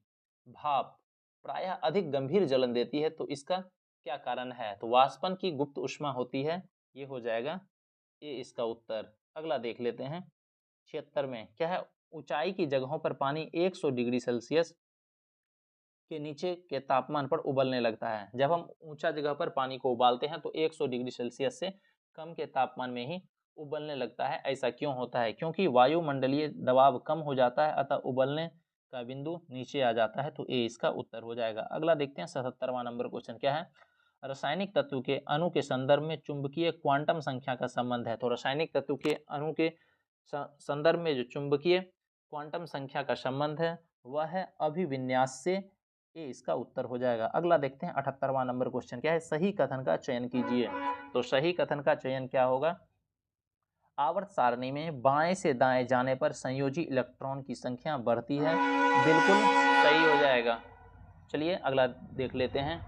भाप प्रायः अधिक गंभीर जलन देती है, तो इसका क्या कारण है। तो वाष्पन की गुप्त ऊष्मा होती है, ये हो जाएगा ये इसका उत्तर। अगला देख लेते हैं 76 में क्या है, ऊंचाई की जगहों पर पानी 100 डिग्री सेल्सियस के नीचे के तापमान पर उबलने लगता है। जब हम ऊंचा जगह पर पानी को उबालते हैं तो 100 डिग्री सेल्सियस से कम के तापमान में ही उबलने लगता है। ऐसा क्यों होता है, क्योंकि वायुमंडलीय दबाव कम हो जाता है, अतः उबलने का बिंदु नीचे आ जाता है, तो ए इसका उत्तर हो जाएगा। अगला देखते हैं 77वां नंबर क्वेश्चन क्या है, रासायनिक तत्व के अणु के संदर्भ में चुंबकीय क्वांटम संख्या का संबंध है। तो रासायनिक तत्व के अणु के संदर्भ में जो चुंबकीय क्वांटम संख्या का संबंध है वह है अभिविन्यास से, ये इसका उत्तर हो जाएगा। अगला देखते हैं 78वां नंबर क्वेश्चन क्या है, सही कथन का चयन कीजिए। तो सही कथन का चयन क्या होगा, आवर्त सारणी में बाएं से दाएं जाने पर संयोजी इलेक्ट्रॉन की संख्या बढ़ती है, बिल्कुल सही हो जाएगा। चलिए अगला देख लेते हैं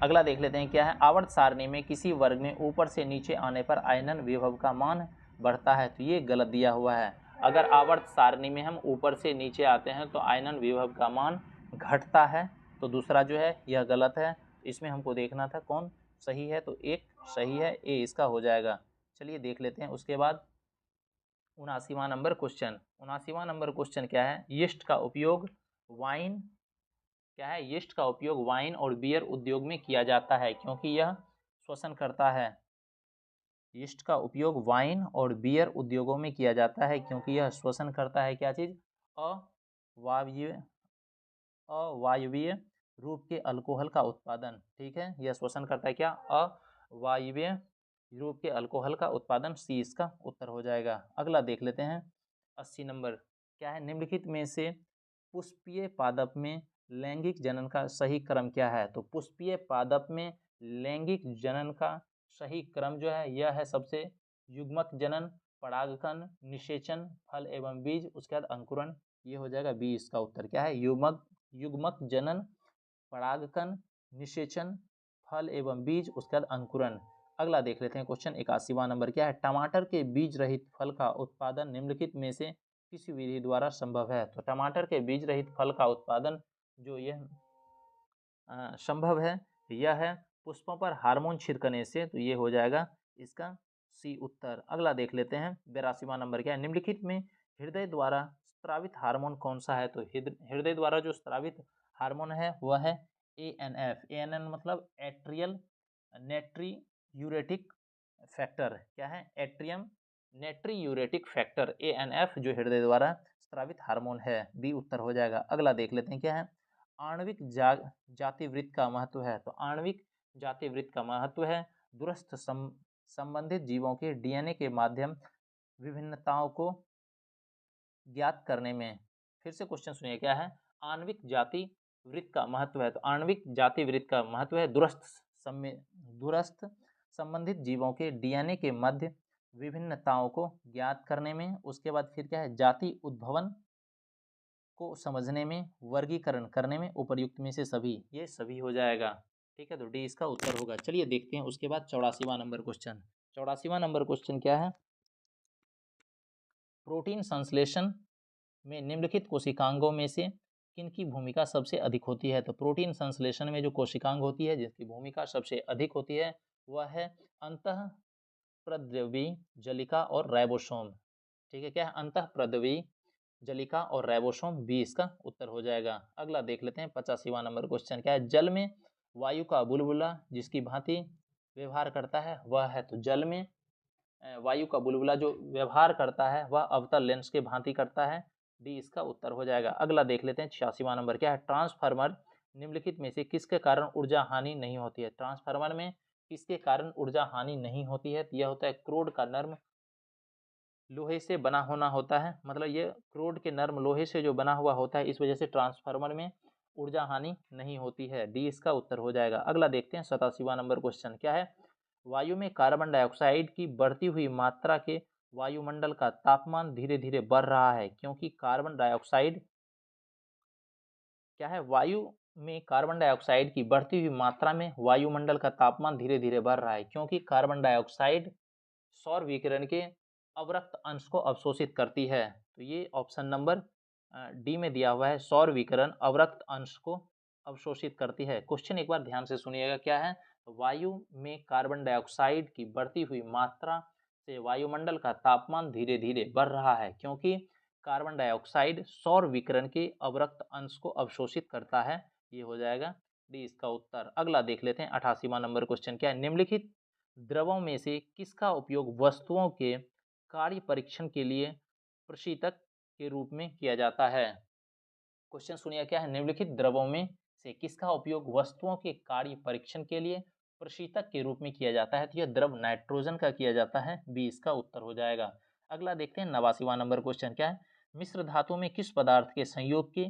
अगला देख लेते हैं क्या है। आवर्त सारणी में किसी वर्ग में ऊपर से नीचे आने पर आयनन विभव का मान बढ़ता है, तो ये गलत दिया हुआ है। अगर आवर्त सारणी में हम ऊपर से नीचे आते हैं तो आयनन विभव का मान घटता है, तो दूसरा जो है यह गलत है। इसमें हमको देखना था कौन सही है, तो एक सही है, ए इसका हो जाएगा। चलिए देख लेते हैं। उसके बाद 79वां नंबर क्वेश्चन। 79वां नंबर क्वेश्चन क्या है। यीस्ट का उपयोग वाइन क्या है, यीस्ट का उपयोग वाइन और बियर उद्योग में किया जाता है क्योंकि यह श्वसन करता है। यीस्ट का उपयोग वाइन और बियर उद्योगों में किया जाता है क्योंकि यह श्वसन करता है क्या चीज, अवायवीय रूप के अल्कोहल का उत्पादन। ठीक है, यह श्वसन करता है क्या, अवायवीय रूप के अल्कोहल का उत्पादन। सी इसका उत्तर हो जाएगा। अगला देख लेते हैं 80 नंबर क्या है। निम्नलिखित में से पुष्पीय पादप में लैंगिक जनन का सही क्रम क्या है। तो पुष्पीय पादप में लैंगिक जनन का सही क्रम जो है यह है सबसे युग्मक जनन, परागकण, निषेचन, फल एवं बीज, उसके बाद अंकुरण। ये हो जाएगा बी इसका उत्तर क्या है, युग्मक जनन, परागकण, निषेचन, फल एवं बीज, उसके बाद अंकुरण। अगला देख लेते हैं क्वेश्चन 81वां नंबर क्या है। टमाटर के बीज रहित फल का उत्पादन निम्नलिखित में से किस विधि द्वारा संभव है। तो टमाटर के बीज रहित फल का उत्पादन जो यह संभव है यह है पुष्पों पर हार्मोन छिड़कने से, तो ये हो जाएगा इसका सी उत्तर। अगला देख लेते हैं 82वां नंबर क्या है। निम्नलिखित में हृदय द्वारा स्रावित हार्मोन कौन सा है। तो हृदय द्वारा जो स्रावित हार्मोन है वह है ANF। ANF मतलब एट्रियल नेट्रीयूरेटिक फैक्टर। क्या है, एट्रियम नेट्रीयूरेटिक फैक्टर ANF जो हृदय द्वारा स्रावित हार्मोन है। बी उत्तर हो जाएगा। अगला देख लेते हैं क्या है। आणविक जातिवृत्त का महत्व है। तो आणविक जातिवृत्त का महत्व है दूरस्थ संबंधित जीवों के DNA के माध्यम विभिन्नताओं को ज्ञात करने में। फिर से क्वेश्चन सुनिए क्या है। आणविक जाति वृत्त का महत्व है। तो आणविक जाति वृत्त का महत्व है दूरस्थ संबंधित जीवों के DNA के मध्य विभिन्नताओं को ज्ञात करने में। उसके बाद फिर क्या है, जाति उद्भवन को समझने में, वर्गीकरण करने में, उपर्युक्त में से सभी, ये सभी हो जाएगा। ठीक है, तो डी इसका उत्तर होगा। चलिए देखते हैं उसके बाद 84वां नंबर क्वेश्चन। 84वां नंबर क्वेश्चन क्या है। प्रोटीन संश्लेषण में निम्नलिखित कोशिकांगों में से किनकी भूमिका सबसे अधिक होती है। तो प्रोटीन संश्लेषण में जो कोशिकांग होती है जिसकी भूमिका सबसे अधिक होती है वह है अंतःप्रद्रवी जलिका और राइबोसोम। ठीक है, क्या है, अंतःप्रद्रवी जलिका और राइबोसोम। बी इसका उत्तर हो जाएगा। अगला देख लेते हैं 85वां नंबर क्वेश्चन क्या है। जल में वायु का बुलबुला जिसकी भांति व्यवहार करता है वह है। तो जल में वायु का बुलबुला जो व्यवहार करता है वह अवतल लेंस के भांति करता है। डी इसका उत्तर हो जाएगा। अगला देख लेते हैं 86वां नंबर क्या है। ट्रांसफार्मर निम्नलिखित में से किसके कारण ऊर्जा हानि नहीं होती है। ट्रांसफार्मर में किसके कारण ऊर्जा हानि नहीं होती है। तो यह होता है क्रोड का नर्म लोहे से बना होना होता है। मतलब ये क्रोड के नर्म लोहे से जो बना हुआ होता है, इस वजह से ट्रांसफार्मर में ऊर्जा हानि नहीं होती है। डी इसका उत्तर हो जाएगा। अगला देखते हैं 87वां नंबर क्वेश्चन क्या है। वायु में कार्बन डाइऑक्साइड की बढ़ती हुई मात्रा के वायुमंडल का तापमान धीरे धीरे बढ़ रहा है क्योंकि कार्बन डाइऑक्साइड क्या है, वायु में कार्बन डाइऑक्साइड की बढ़ती हुई मात्रा में वायुमंडल का तापमान धीरे धीरे बढ़ रहा है क्योंकि कार्बन डाइऑक्साइड सौर विकिरण के अवरक्त अंश को अवशोषित करती है। तो ये ऑप्शन नंबर डी में दिया हुआ है, सौर विकिरण अवरक्त अंश को अवशोषित करती है। क्वेश्चन एक बार ध्यान से सुनिएगा क्या है। वायु में कार्बन डाइऑक्साइड की बढ़ती हुई मात्रा से वायुमंडल का तापमान धीरे धीरे बढ़ रहा है क्योंकि कार्बन डाइऑक्साइड सौर विकिरण के अवरक्त अंश को अवशोषित करता है। ये हो जाएगा डी इसका उत्तर। अगला देख लेते हैं 88वां नंबर क्वेश्चन क्या है। निम्नलिखित द्रवों में से किसका उपयोग वस्तुओं के कार्य परीक्षण के लिए प्रशीतक के रूप में किया जाता है। क्वेश्चन सुनिए क्या है। निम्नलिखित द्रवों में से किसका उपयोग वस्तुओं के कार्य परीक्षण के लिए प्रशीतक के रूप में किया जाता है। तो यह द्रव नाइट्रोजन का किया जाता है। बी इसका उत्तर हो जाएगा। अगला देखते हैं 89वां नंबर क्वेश्चन क्या है। मिश्र धातु में किस पदार्थ के संयोग के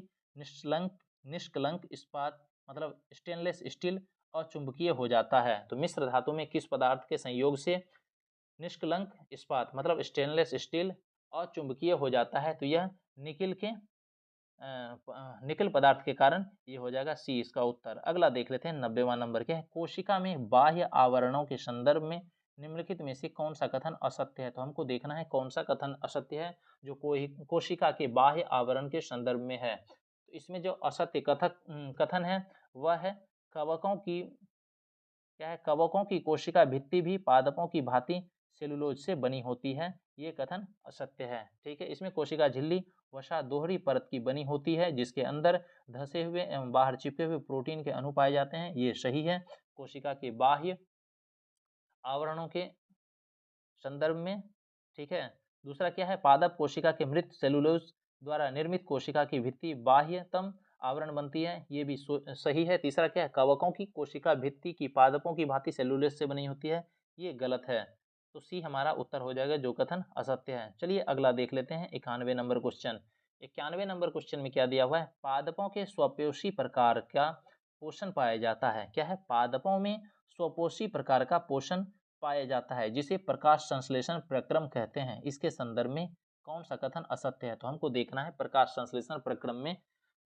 निष्कलंक इस्पात मतलब स्टेनलेस स्टील अचुंबकीय हो जाता है। तो मिश्र धातु में किस पदार्थ के संयोग से निष्कलंक इस्पात मतलब स्टेनलेस स्टील अचुंबकीय हो जाता है। तो यह निकिल के निकल पदार्थ के कारण ये हो जाएगा सी इसका उत्तर। अगला देख लेते हैं 90वां नंबर क्या है। कोशिका में बाह्य आवरणों के संदर्भ में निम्नलिखित में से कौन सा कथन असत्य है। तो हमको देखना है कौन सा कथन असत्य है जो कोई कोशिका के बाह्य आवरण के संदर्भ में है। तो इसमें जो असत्य कथन है वह है कवकों की क्या है, कवकों की कोशिका भित्ति भी पादपों की भांति सेलुलोज से बनी होती है। ये कथन असत्य है। ठीक है, इसमें कोशिका झिल्ली वसा दोहरी परत की बनी होती है जिसके अंदर धसे हुए एवं बाहर चिपके हुए प्रोटीन के अणु पाए जाते हैं। ये सही है। कोशिका के बाह्य आवरणों के संदर्भ में। ठीक है, दूसरा क्या है, पादप कोशिका के मृत सेलुलोज द्वारा निर्मित कोशिका की भित्ति बाह्यतम आवरण बनती है। ये भी सही है। तीसरा क्या है, कवकों की कोशिका भित्ति की पादपों की भांति सेलुलोज से बनी होती है। ये गलत है। तो सी हमारा उत्तर हो जाएगा जो कथन असत्य है। चलिए अगला देख लेते हैं 91 नंबर क्वेश्चन। 91 नंबर क्वेश्चन में क्या दिया हुआ है, पादपों के स्वपोषी प्रकार का पोषण पाया जाता है। क्या है, पादपों में स्वपोषी प्रकार का पोषण पाया जाता है जिसे प्रकाश संश्लेषण प्रक्रम कहते हैं। इसके संदर्भ में कौन सा कथन असत्य है। तो हमको देखना है प्रकाश संश्लेषण प्रक्रम में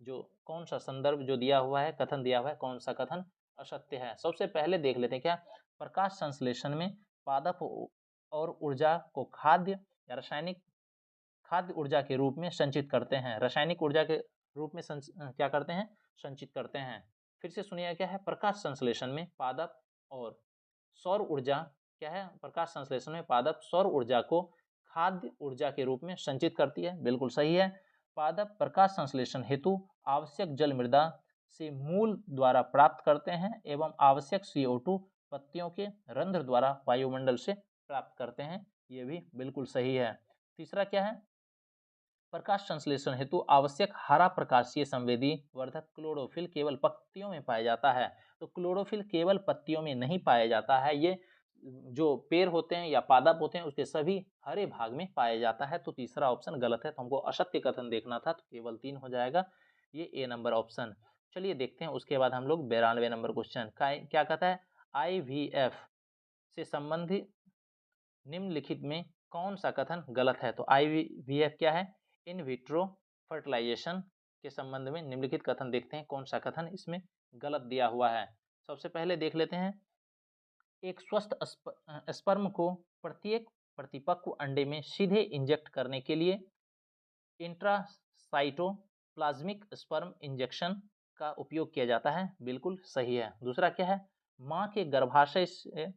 जो कौन सा संदर्भ जो दिया हुआ है, कथन दिया हुआ है, कौन सा कथन असत्य है। सबसे पहले देख लेते हैं क्या, प्रकाश संश्लेषण में पादप और ऊर्जा को खाद्य या रासायनिक खाद्य ऊर्जा के रूप में संचित करते हैं। रासायनिक ऊर्जा के रूप में क्या करते हैं, संचित करते हैं। फिर से सुनिए क्या है, प्रकाश संश्लेषण में पादप और सौर ऊर्जा क्या है, प्रकाश संश्लेषण में पादप सौर ऊर्जा को खाद्य ऊर्जा के रूप में संचित करती है। बिल्कुल सही है। पादप प्रकाश संश्लेषण हेतु आवश्यक जल मृदा से मूल द्वारा प्राप्त करते हैं एवं आवश्यक CO2 पत्तियों के रंध्र द्वारा वायुमंडल से प्राप्त करते हैं। ये भी बिल्कुल सही है। तीसरा क्या है, प्रकाश संश्लेषण हेतु आवश्यक हरा प्रकाशीय संवेदी वर्धक क्लोरोफिल केवल पत्तियों में पाया जाता है। तो क्लोरोफिल केवल पत्तियों में नहीं पाया जाता है, ये जो पेड़ होते हैं या पादप होते हैं उसके सभी हरे भाग में पाया जाता है। तो तीसरा ऑप्शन गलत है। तो हमको असत्य कथन देखना था, तो केवल 3 हो जाएगा, ये ए नंबर ऑप्शन। चलिए देखते हैं उसके बाद हम लोग 92 नंबर क्वेश्चन क्या कहता है, IVF से संबंधित निम्नलिखित में कौन सा कथन गलत है। तो IVF क्या है, इन विट्रो फर्टिलाइजेशन के संबंध में निम्नलिखित कथन देखते हैं कौन सा कथन इसमें गलत दिया हुआ है। सबसे पहले देख लेते हैं, एक स्वस्थ स्पर्म को प्रत्येक प्रतिपक्व अंडे में सीधे इंजेक्ट करने के लिए इंट्रासाइटोप्लाज्मिक स्पर्म इंजेक्शन का उपयोग किया जाता है। बिल्कुल सही है। दूसरा क्या है, मां के गर्भाशय से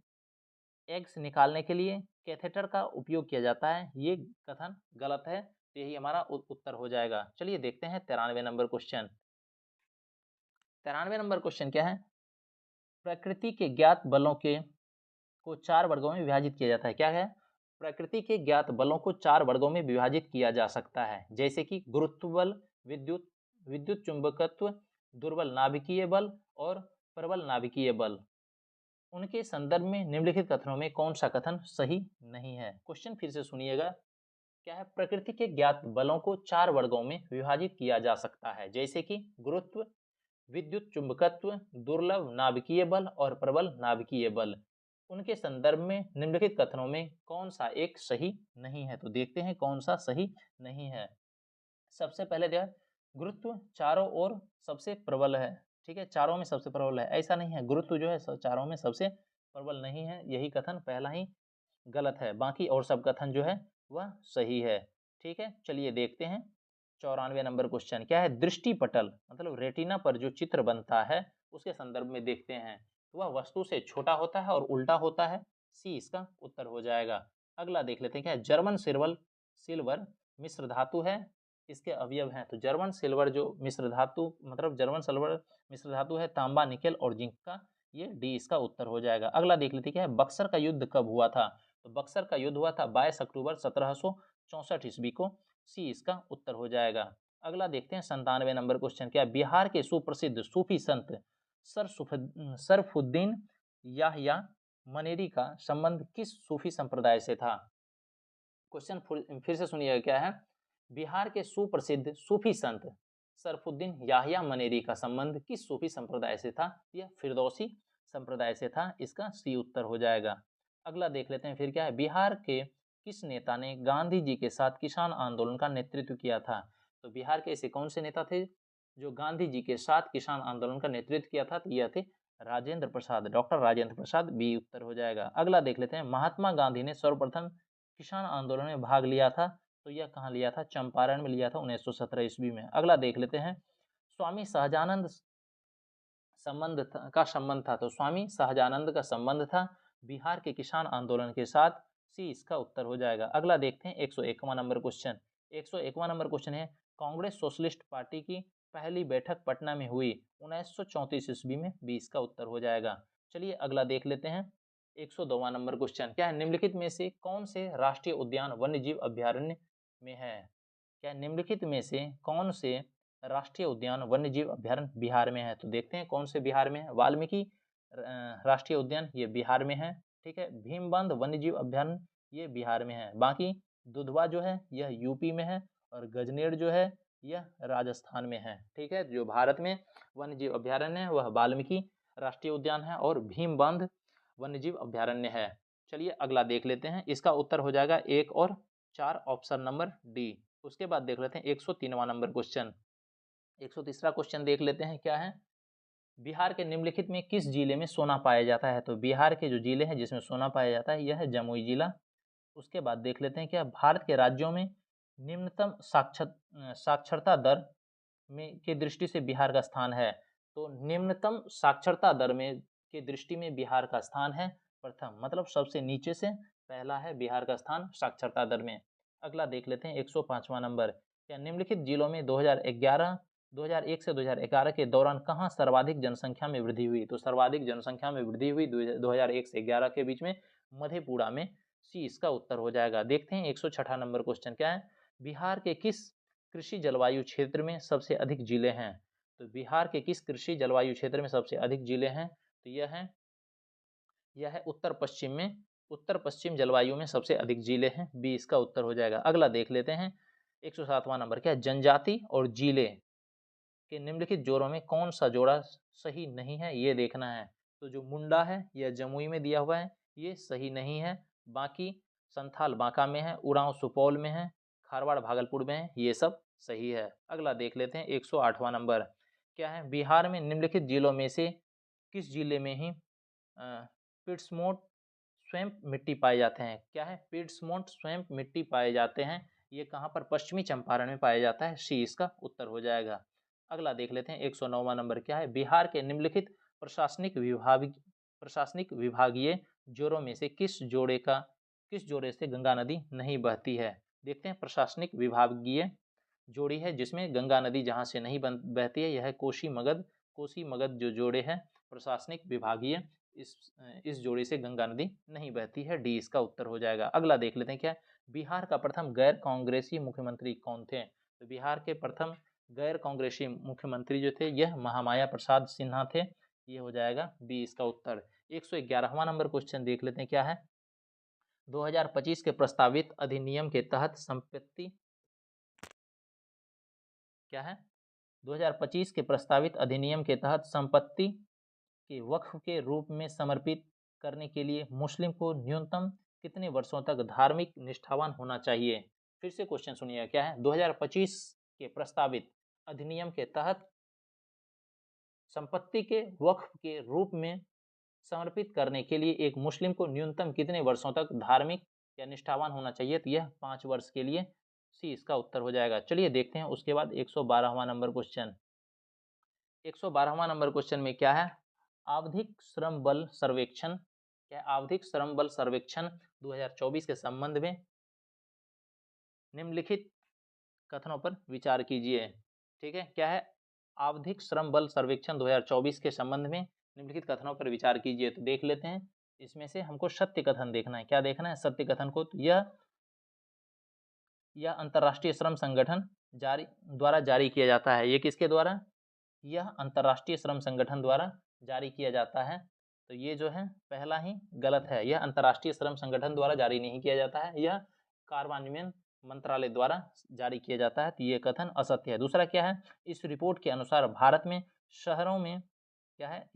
एग्स निकालने के लिए कैथेटर का उपयोग किया जाता है। ये कथन गलत है। तो यही हमारा उत्तर हो जाएगा। चलिए देखते हैं 93 नंबर क्वेश्चन। 93 नंबर क्वेश्चन क्या है, प्रकृति के ज्ञात बलों को 4 वर्गों में विभाजित किया जाता है। क्या है, प्रकृति के ज्ञात बलों को 4 वर्गों में विभाजित किया जा सकता है, जैसे कि गुरुत्व बल, विद्युत चुंबकत्व, दुर्बल नाभिकीय बल और प्रबल नाभिकीय बल। उनके संदर्भ में निम्नलिखित कथनों में कौन सा कथन सही नहीं है। क्वेश्चन फिर से सुनिएगा, क्या है, प्रकृति के ज्ञात बलों को 4 वर्गों में विभाजित किया जा सकता है, जैसे कि गुरुत्व, विद्युत चुंबकत्व, दुर्लभ नाभिकीय बल और प्रबल नाभिकीय बल। उनके संदर्भ में निम्नलिखित कथनों में कौन सा एक सही नहीं है। तो देखते हैं कौन सा सही नहीं है। सबसे पहले देखा, गुरुत्व चारों ओर सबसे प्रबल है। ठीक है, चारों में सबसे प्रबल है, ऐसा नहीं है। गुरुत्व जो है चारों में सबसे प्रबल नहीं है, यही कथन पहला ही गलत है। बाकी और सब कथन जो है वह सही है। ठीक है, चलिए देखते हैं 94 नंबर क्वेश्चन क्या है, दृष्टिपटल मतलब रेटिना पर जो चित्र बनता है उसके संदर्भ में देखते हैं। वह वस्तु से छोटा होता है और उल्टा होता है। सी इसका उत्तर हो जाएगा। अगला देख लेते हैं क्या है, जर्मन सिल्वर मिश्र धातु है, इसके अवयव हैं। तो जर्मन सिल्वर जो मिश्र धातु मतलब जर्मन सिल्वर मिश्र धातु है तांबा, निकेल और जिंक का। ये डी इसका उत्तर हो जाएगा। अगला देख लेते हैं क्या है, बक्सर का युद्ध कब हुआ था। तो बक्सर का युद्ध हुआ था 22 अक्टूबर 1764 ईस्वी को। सी इसका उत्तर हो जाएगा। अगला देखते हैं 97 नंबर क्वेश्चन क्या, बिहार के सुप्रसिद्ध सूफी संत सरफुद्दीन याह्या मनेरी का संबंध किस सूफी संप्रदाय से था। क्वेश्चन फिर से सुनिएगा, क्या है, बिहार के सुप्रसिद्ध सूफी संत सरफुद्दीन याह्या मनेरी का संबंध किस सूफी संप्रदाय से था। यह फिरदौसी संप्रदाय से था। इसका सी उत्तर हो जाएगा। अगला देख लेते हैं फिर क्या है, बिहार के किस नेता ने गांधी जी के साथ किसान आंदोलन का नेतृत्व किया था। तो बिहार के ऐसे कौन से नेता थे जो गांधी जी के साथ किसान आंदोलन का नेतृत्व किया था? तो यह थे राजेंद्र प्रसाद, डॉक्टर राजेंद्र प्रसाद, बी उत्तर हो जाएगा। अगला देख लेते हैं, महात्मा गांधी ने सर्वप्रथम किसान आंदोलन में भाग लिया था? तो यह कहाँ लिया था? चंपारण में लिया था 1917 ईस्वी में। अगला देख लेते हैं, स्वामी सहजानंद का संबंध था? तो स्वामी सहजानंद का संबंध था बिहार के किसान आंदोलन के साथ, सी इसका उत्तर हो जाएगा। अगला देखते हैं 101वां नंबर क्वेश्चन। 101वां नंबर क्वेश्चन है, कांग्रेस सोशलिस्ट पार्टी की पहली बैठक पटना में हुई 1934 ईस्वी में, बी इसका उत्तर हो जाएगा। चलिए अगला देख लेते हैं 102वां नंबर क्वेश्चन। क्या है? निम्नलिखित में से कौन से राष्ट्रीय उद्यान वन्यजीव अभ्यारण्य में है? क्या निम्नलिखित में से कौन से राष्ट्रीय उद्यान वन्यजीव अभ्यारण्य बिहार में है? तो देखते हैं कौन से बिहार में है। वाल्मीकि राष्ट्रीय उद्यान ये बिहार में है, ठीक है। भीमबंध वन्यजीव अभ्यारण्य ये बिहार में है। बाकी दुधवा जो है यह यूपी में है, और गजनेर जो है यह राजस्थान में है, ठीक है। जो भारत में वन्यजीव अभ्यारण्य है वह वाल्मीकि राष्ट्रीय उद्यान है और भीमबंध वन्यजीव अभ्यारण्य है। चलिए अगला देख लेते हैं, इसका उत्तर हो जाएगा 1 और 4, ऑप्शन नंबर डी। उसके बाद देख लेते हैं 103वां नंबर क्वेश्चन। 103वां क्वेश्चन देख लेते हैं, क्या है? बिहार के निम्नलिखित में किस जिले में सोना पाया जाता है? तो बिहार के जो जिले हैं जिसमें सोना पाया जाता है यह है जमुई जिला। उसके बाद देख लेते हैं, क्या भारत के राज्यों में निम्नतम साक्षरता दर में की दृष्टि से बिहार का स्थान है? तो निम्नतम साक्षरता दर में की दृष्टि में बिहार का स्थान है प्रथम, मतलब सबसे नीचे से पहला है बिहार का स्थान साक्षरता दर में। अगला देख लेते हैं 105वां नंबर। क्या निम्नलिखित जिलों में 2001 से 2011 के दौरान कहाँ सर्वाधिक जनसंख्या में वृद्धि हुई? तो सर्वाधिक जनसंख्या में वृद्धि हुई 2001 से 11 के बीच में मधेपुरा में, सी इसका उत्तर हो जाएगा। देखते हैं 106 नंबर क्वेश्चन। क्या है? बिहार के किस कृषि जलवायु क्षेत्र में सबसे अधिक जिले हैं? तो बिहार के किस कृषि जलवायु क्षेत्र में सबसे अधिक जिले हैं? तो यह है उत्तर पश्चिम जलवायु में सबसे अधिक जिले हैं, बी इसका उत्तर हो जाएगा। अगला देख लेते हैं 107वां नंबर। क्या जनजाति और जिले के निम्नलिखित जोड़ों में कौन सा जोड़ा सही नहीं है, ये देखना है। तो जो मुंडा है यह जमुई में दिया हुआ है, ये सही नहीं है। बाकी संथाल बांका में है, उरांव सुपौल में है, खारवाड़ भागलपुर में है, ये सब सही है। अगला देख लेते हैं 108वां नंबर। क्या है? बिहार में निम्नलिखित जिलों में से किस जिले में ही पिट्समोट स्वैम्प मिट्टी पाए जाते हैं? क्या है? पिट्समोट स्वैम्प मिट्टी पाए जाते हैं, ये कहाँ पर? पश्चिमी चंपारण में पाया जाता है, सी इसका उत्तर हो जाएगा। अगला देख लेते हैं 109वां नंबर। क्या है? बिहार के निम्नलिखित प्रशासनिक विभागीय जोड़ों में से किस जोड़े से गंगा नदी नहीं बहती है? देखते हैं, प्रशासनिक विभागीय जोड़ी है जिसमें गंगा नदी जहाँ से नहीं बहती है, यह है कोसी मगध जो जोड़े है प्रशासनिक विभागीय, इस जोड़ी से गंगा नदी नहीं बहती है, डी इसका उत्तर हो जाएगा। अगला देख लेते हैं, क्या बिहार का प्रथम गैर कांग्रेसी मुख्यमंत्री कौन थे? तो बिहार के प्रथम गैर कांग्रेसी मुख्यमंत्री जो थे यह महामाया प्रसाद सिन्हा थे, ये हो जाएगा बी इसका उत्तर। 111वां नंबर क्वेश्चन देख लेते हैं, क्या है? 2025 के प्रस्तावित अधिनियम के तहत संपत्ति, क्या है? 2025 के प्रस्तावित अधिनियम के तहत संपत्ति के वक्फ के रूप में समर्पित करने के लिए मुस्लिम को न्यूनतम कितने वर्षों तक धार्मिक निष्ठावान होना चाहिए? फिर से क्वेश्चन सुनिए, क्या है? 2025 के प्रस्तावित अधिनियम के तहत संपत्ति के वक्फ के रूप में समर्पित करने के लिए एक मुस्लिम को न्यूनतम कितने वर्षों तक धार्मिक या निष्ठावान होना चाहिए? तो यह 5 वर्ष के लिए, सी इसका उत्तर हो जाएगा। चलिए देखते हैं उसके बाद 112वां नंबर क्वेश्चन। 112वां नंबर क्वेश्चन में क्या है? आवधिक श्रम बल सर्वेक्षण, क्या आवधिक श्रम बल सर्वेक्षण 2024 के संबंध में निम्नलिखित कथनों पर विचार कीजिए, ठीक है। क्या है? आवधिक श्रम बल सर्वेक्षण 2024 के संबंध में निम्नलिखित कथनों पर विचार कीजिए। तो देख लेते हैं, इसमें से हमको सत्य कथन देखना है। क्या देखना है? सत्य कथन को। तो यह अंतर्राष्ट्रीय श्रम संगठन द्वारा जारी किया जाता है। ये किसके द्वारा? यह अंतर्राष्ट्रीय श्रम संगठन द्वारा जारी किया जाता है। तो ये जो है पहला ही गलत है, यह अंतर्राष्ट्रीय श्रम संगठन द्वारा जारी नहीं किया जाता है, यह कार्यान्वयन मंत्रालय द्वारा जारी किया जाता है। तो ये कथन असत्य है। दूसरा क्या है? इस रिपोर्ट के अनुसार भारत में शहरों में, क्या है?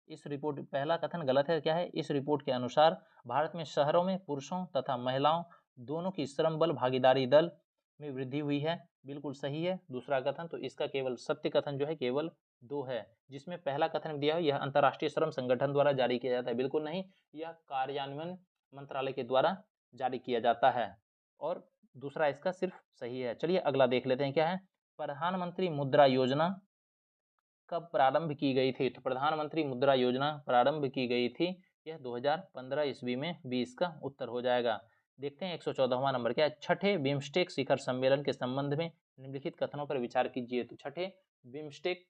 पहला कथन गलत है। क्या है? इस रिपोर्ट के अनुसार भारत में शहरों में पुरुषों तथा महिलाओं दोनों की श्रम बल भागीदारी में वृद्धि हुई है, बिल्कुल सही है दूसरा कथन। तो इसका केवल सत्य कथन जो है केवल 2 है, जिसमें पहला कथन दिया है यह अंतर्राष्ट्रीय श्रम संगठन द्वारा जारी किया जाता है, बिल्कुल नहीं, यह कार्यान्वयन मंत्रालय के द्वारा जारी किया जाता है, और दूसरा इसका सिर्फ सही है। चलिए अगला देख लेते हैं क्या है। प्रधानमंत्री मुद्रा योजना कब प्रारंभ की गई थी? तो प्रधानमंत्री मुद्रा योजना प्रारंभ की गई थी यह 2015 ईस्वी में, 20 का उत्तर हो जाएगा। देखते हैं 114वां नंबर क्या है। छठे बिम्स्टेक शिखर सम्मेलन के संबंध में निम्नलिखित कथनों पर विचार कीजिए। तो छठे बिम्स्टेक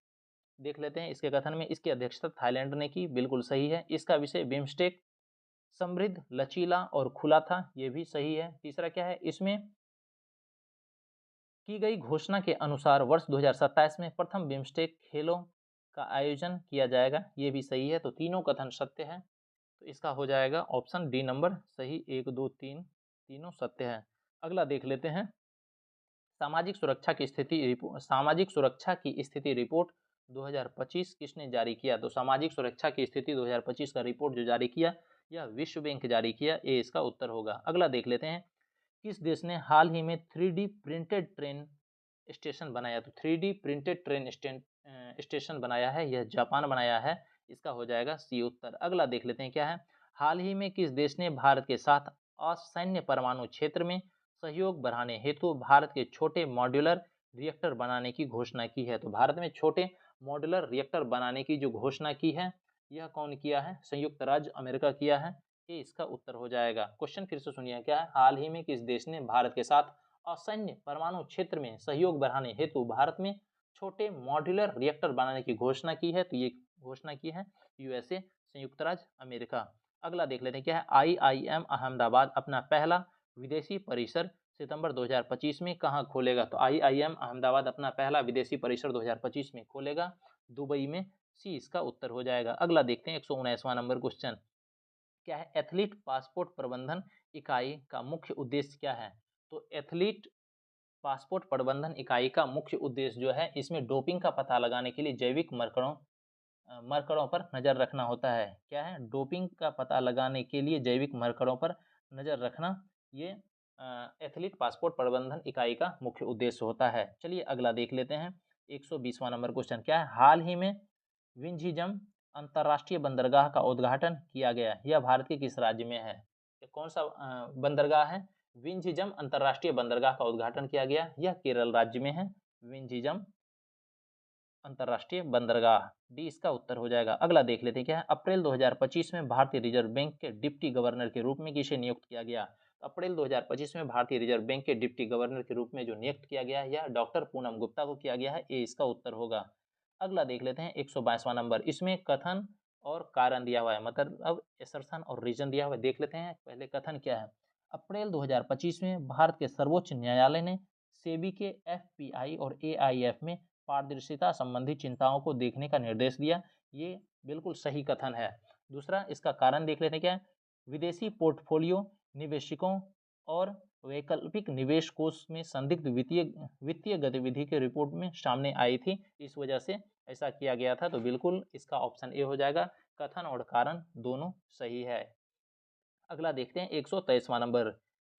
देख लेते हैं इसके कथन में, इसकी अध्यक्षता थाईलैंड ने की, बिल्कुल सही है। इसका विषय बिम्स्टेक समृद्ध, लचीला और खुला था, ये भी सही है। तीसरा क्या है, इसमें की गई घोषणा के अनुसार वर्ष 2027 में प्रथम बिम्स्टेक खेलों का आयोजन किया जाएगा, ये भी सही है। तो तीनों कथन सत्य है, तो इसका हो जाएगा ऑप्शन डी नंबर सही। 1 2 3 तीनों सत्य है। अगला देख लेते हैं सामाजिक सुरक्षा की स्थिति रिपोर्ट। सामाजिक सुरक्षा की स्थिति रिपोर्ट 2025 किसने जारी किया? तो सामाजिक सुरक्षा की स्थिति 2025 का रिपोर्ट जो जारी किया यह विश्व बैंक जारी किया, ये इसका उत्तर होगा। अगला देख लेते हैं किस देश ने हाल ही में 3D प्रिंटेड ट्रेन स्टेशन बनाया? तो 3D प्रिंटेड ट्रेन स्टेशन बनाया है, यह जापान बनाया है, इसका हो जाएगा सी उत्तर। अगला देख लेते हैं क्या है। हाल ही में किस देश ने भारत के साथ असैन्य परमाणु क्षेत्र में सहयोग बढ़ाने हेतु भारत के छोटे मॉड्यूलर रिएक्टर बनाने की घोषणा की है? तो भारत में छोटे मॉड्यूलर रिएक्टर बनाने की जो घोषणा की है यह कौन किया है? संयुक्त राज्य अमेरिका किया है, ये इसका उत्तर हो जाएगा। क्वेश्चन फिर से सुनिए क्या है। हाल ही में किस देश ने भारत के साथ असैन्य परमाणु क्षेत्र में सहयोग बढ़ाने हेतु भारत में छोटे मॉड्यूलर रिएक्टर बनाने की घोषणा की है? तो ये घोषणा की है यूएसए, संयुक्त राज्य अमेरिका। अगला देख लेते हैं क्या है। आईआईएम अहमदाबाद अपना पहला विदेशी परिसर सितंबर 2025 में कहाँ खोलेगा? तो आईआईएम अहमदाबाद अपना पहला विदेशी परिसर 2025 में खोलेगा दुबई में, सी इसका उत्तर हो जाएगा। अगला देखते हैं 119वां नंबर क्वेश्चन क्या है। एथलीट पासपोर्ट प्रबंधन इकाई का मुख्य उद्देश्य क्या है? तो एथलीट पासपोर्ट प्रबंधन इकाई का मुख्य उद्देश्य जो है इसमें डोपिंग का पता लगाने के लिए जैविक मरकरों पर नज़र रखना होता है। क्या है? डोपिंग का पता लगाने के लिए जैविक मरकरों पर नज़र रखना, ये एथलीट पासपोर्ट प्रबंधन इकाई का मुख्य उद्देश्य होता है। चलिए अगला देख लेते हैं 120वां नंबर क्वेश्चन क्या है। हाल ही में विंझीजम अंतर्राष्ट्रीय बंदरगाह का उद्घाटन किया गया, यह भारत के किस राज्य में है? कौन सा बंदरगाह है? विंझीजम अंतर्राष्ट्रीय बंदरगाह का उद्घाटन किया गया, यह केरल राज्य में है। विंझीजम अंतर्राष्ट्रीय बंदरगाह, डी इसका उत्तर हो जाएगा। अगला देख लेते हैं क्या है। अप्रैल 2025 में भारतीय रिजर्व बैंक के डिप्टी गवर्नर के रूप में किसे नियुक्त किया गया? अप्रैल 2025 में भारतीय रिजर्व बैंक के डिप्टी गवर्नर के रूप में जो नियुक्त किया गया है यह डॉक्टर पूनम गुप्ता को किया गया है, ये इसका उत्तर होगा। अगला देख लेते हैं 122वां नंबर, इसमें कथन और कारण दिया हुआ है, मतलब एसर्शन और रीजन दिया हुआ है। देख लेते हैं पहले कथन क्या है। अप्रैल 2025 में भारत के सर्वोच्च न्यायालय ने सेबी के एफपीआई और एआईएफ में पारदर्शिता संबंधी चिंताओं को देखने का निर्देश दिया, ये बिल्कुल सही कथन है। दूसरा इसका कारण देख लेते हैं क्या है। विदेशी पोर्टफोलियो निवेशकों और वैकल्पिक निवेश कोष में संदिग्ध वित्तीय गतिविधि के रिपोर्ट में सामने आई थी, इस वजह से ऐसा किया गया था। तो बिल्कुल इसका ऑप्शन ए हो जाएगा, कथन और कारण दोनों सही है। अगला देखते हैं 123वां नंबर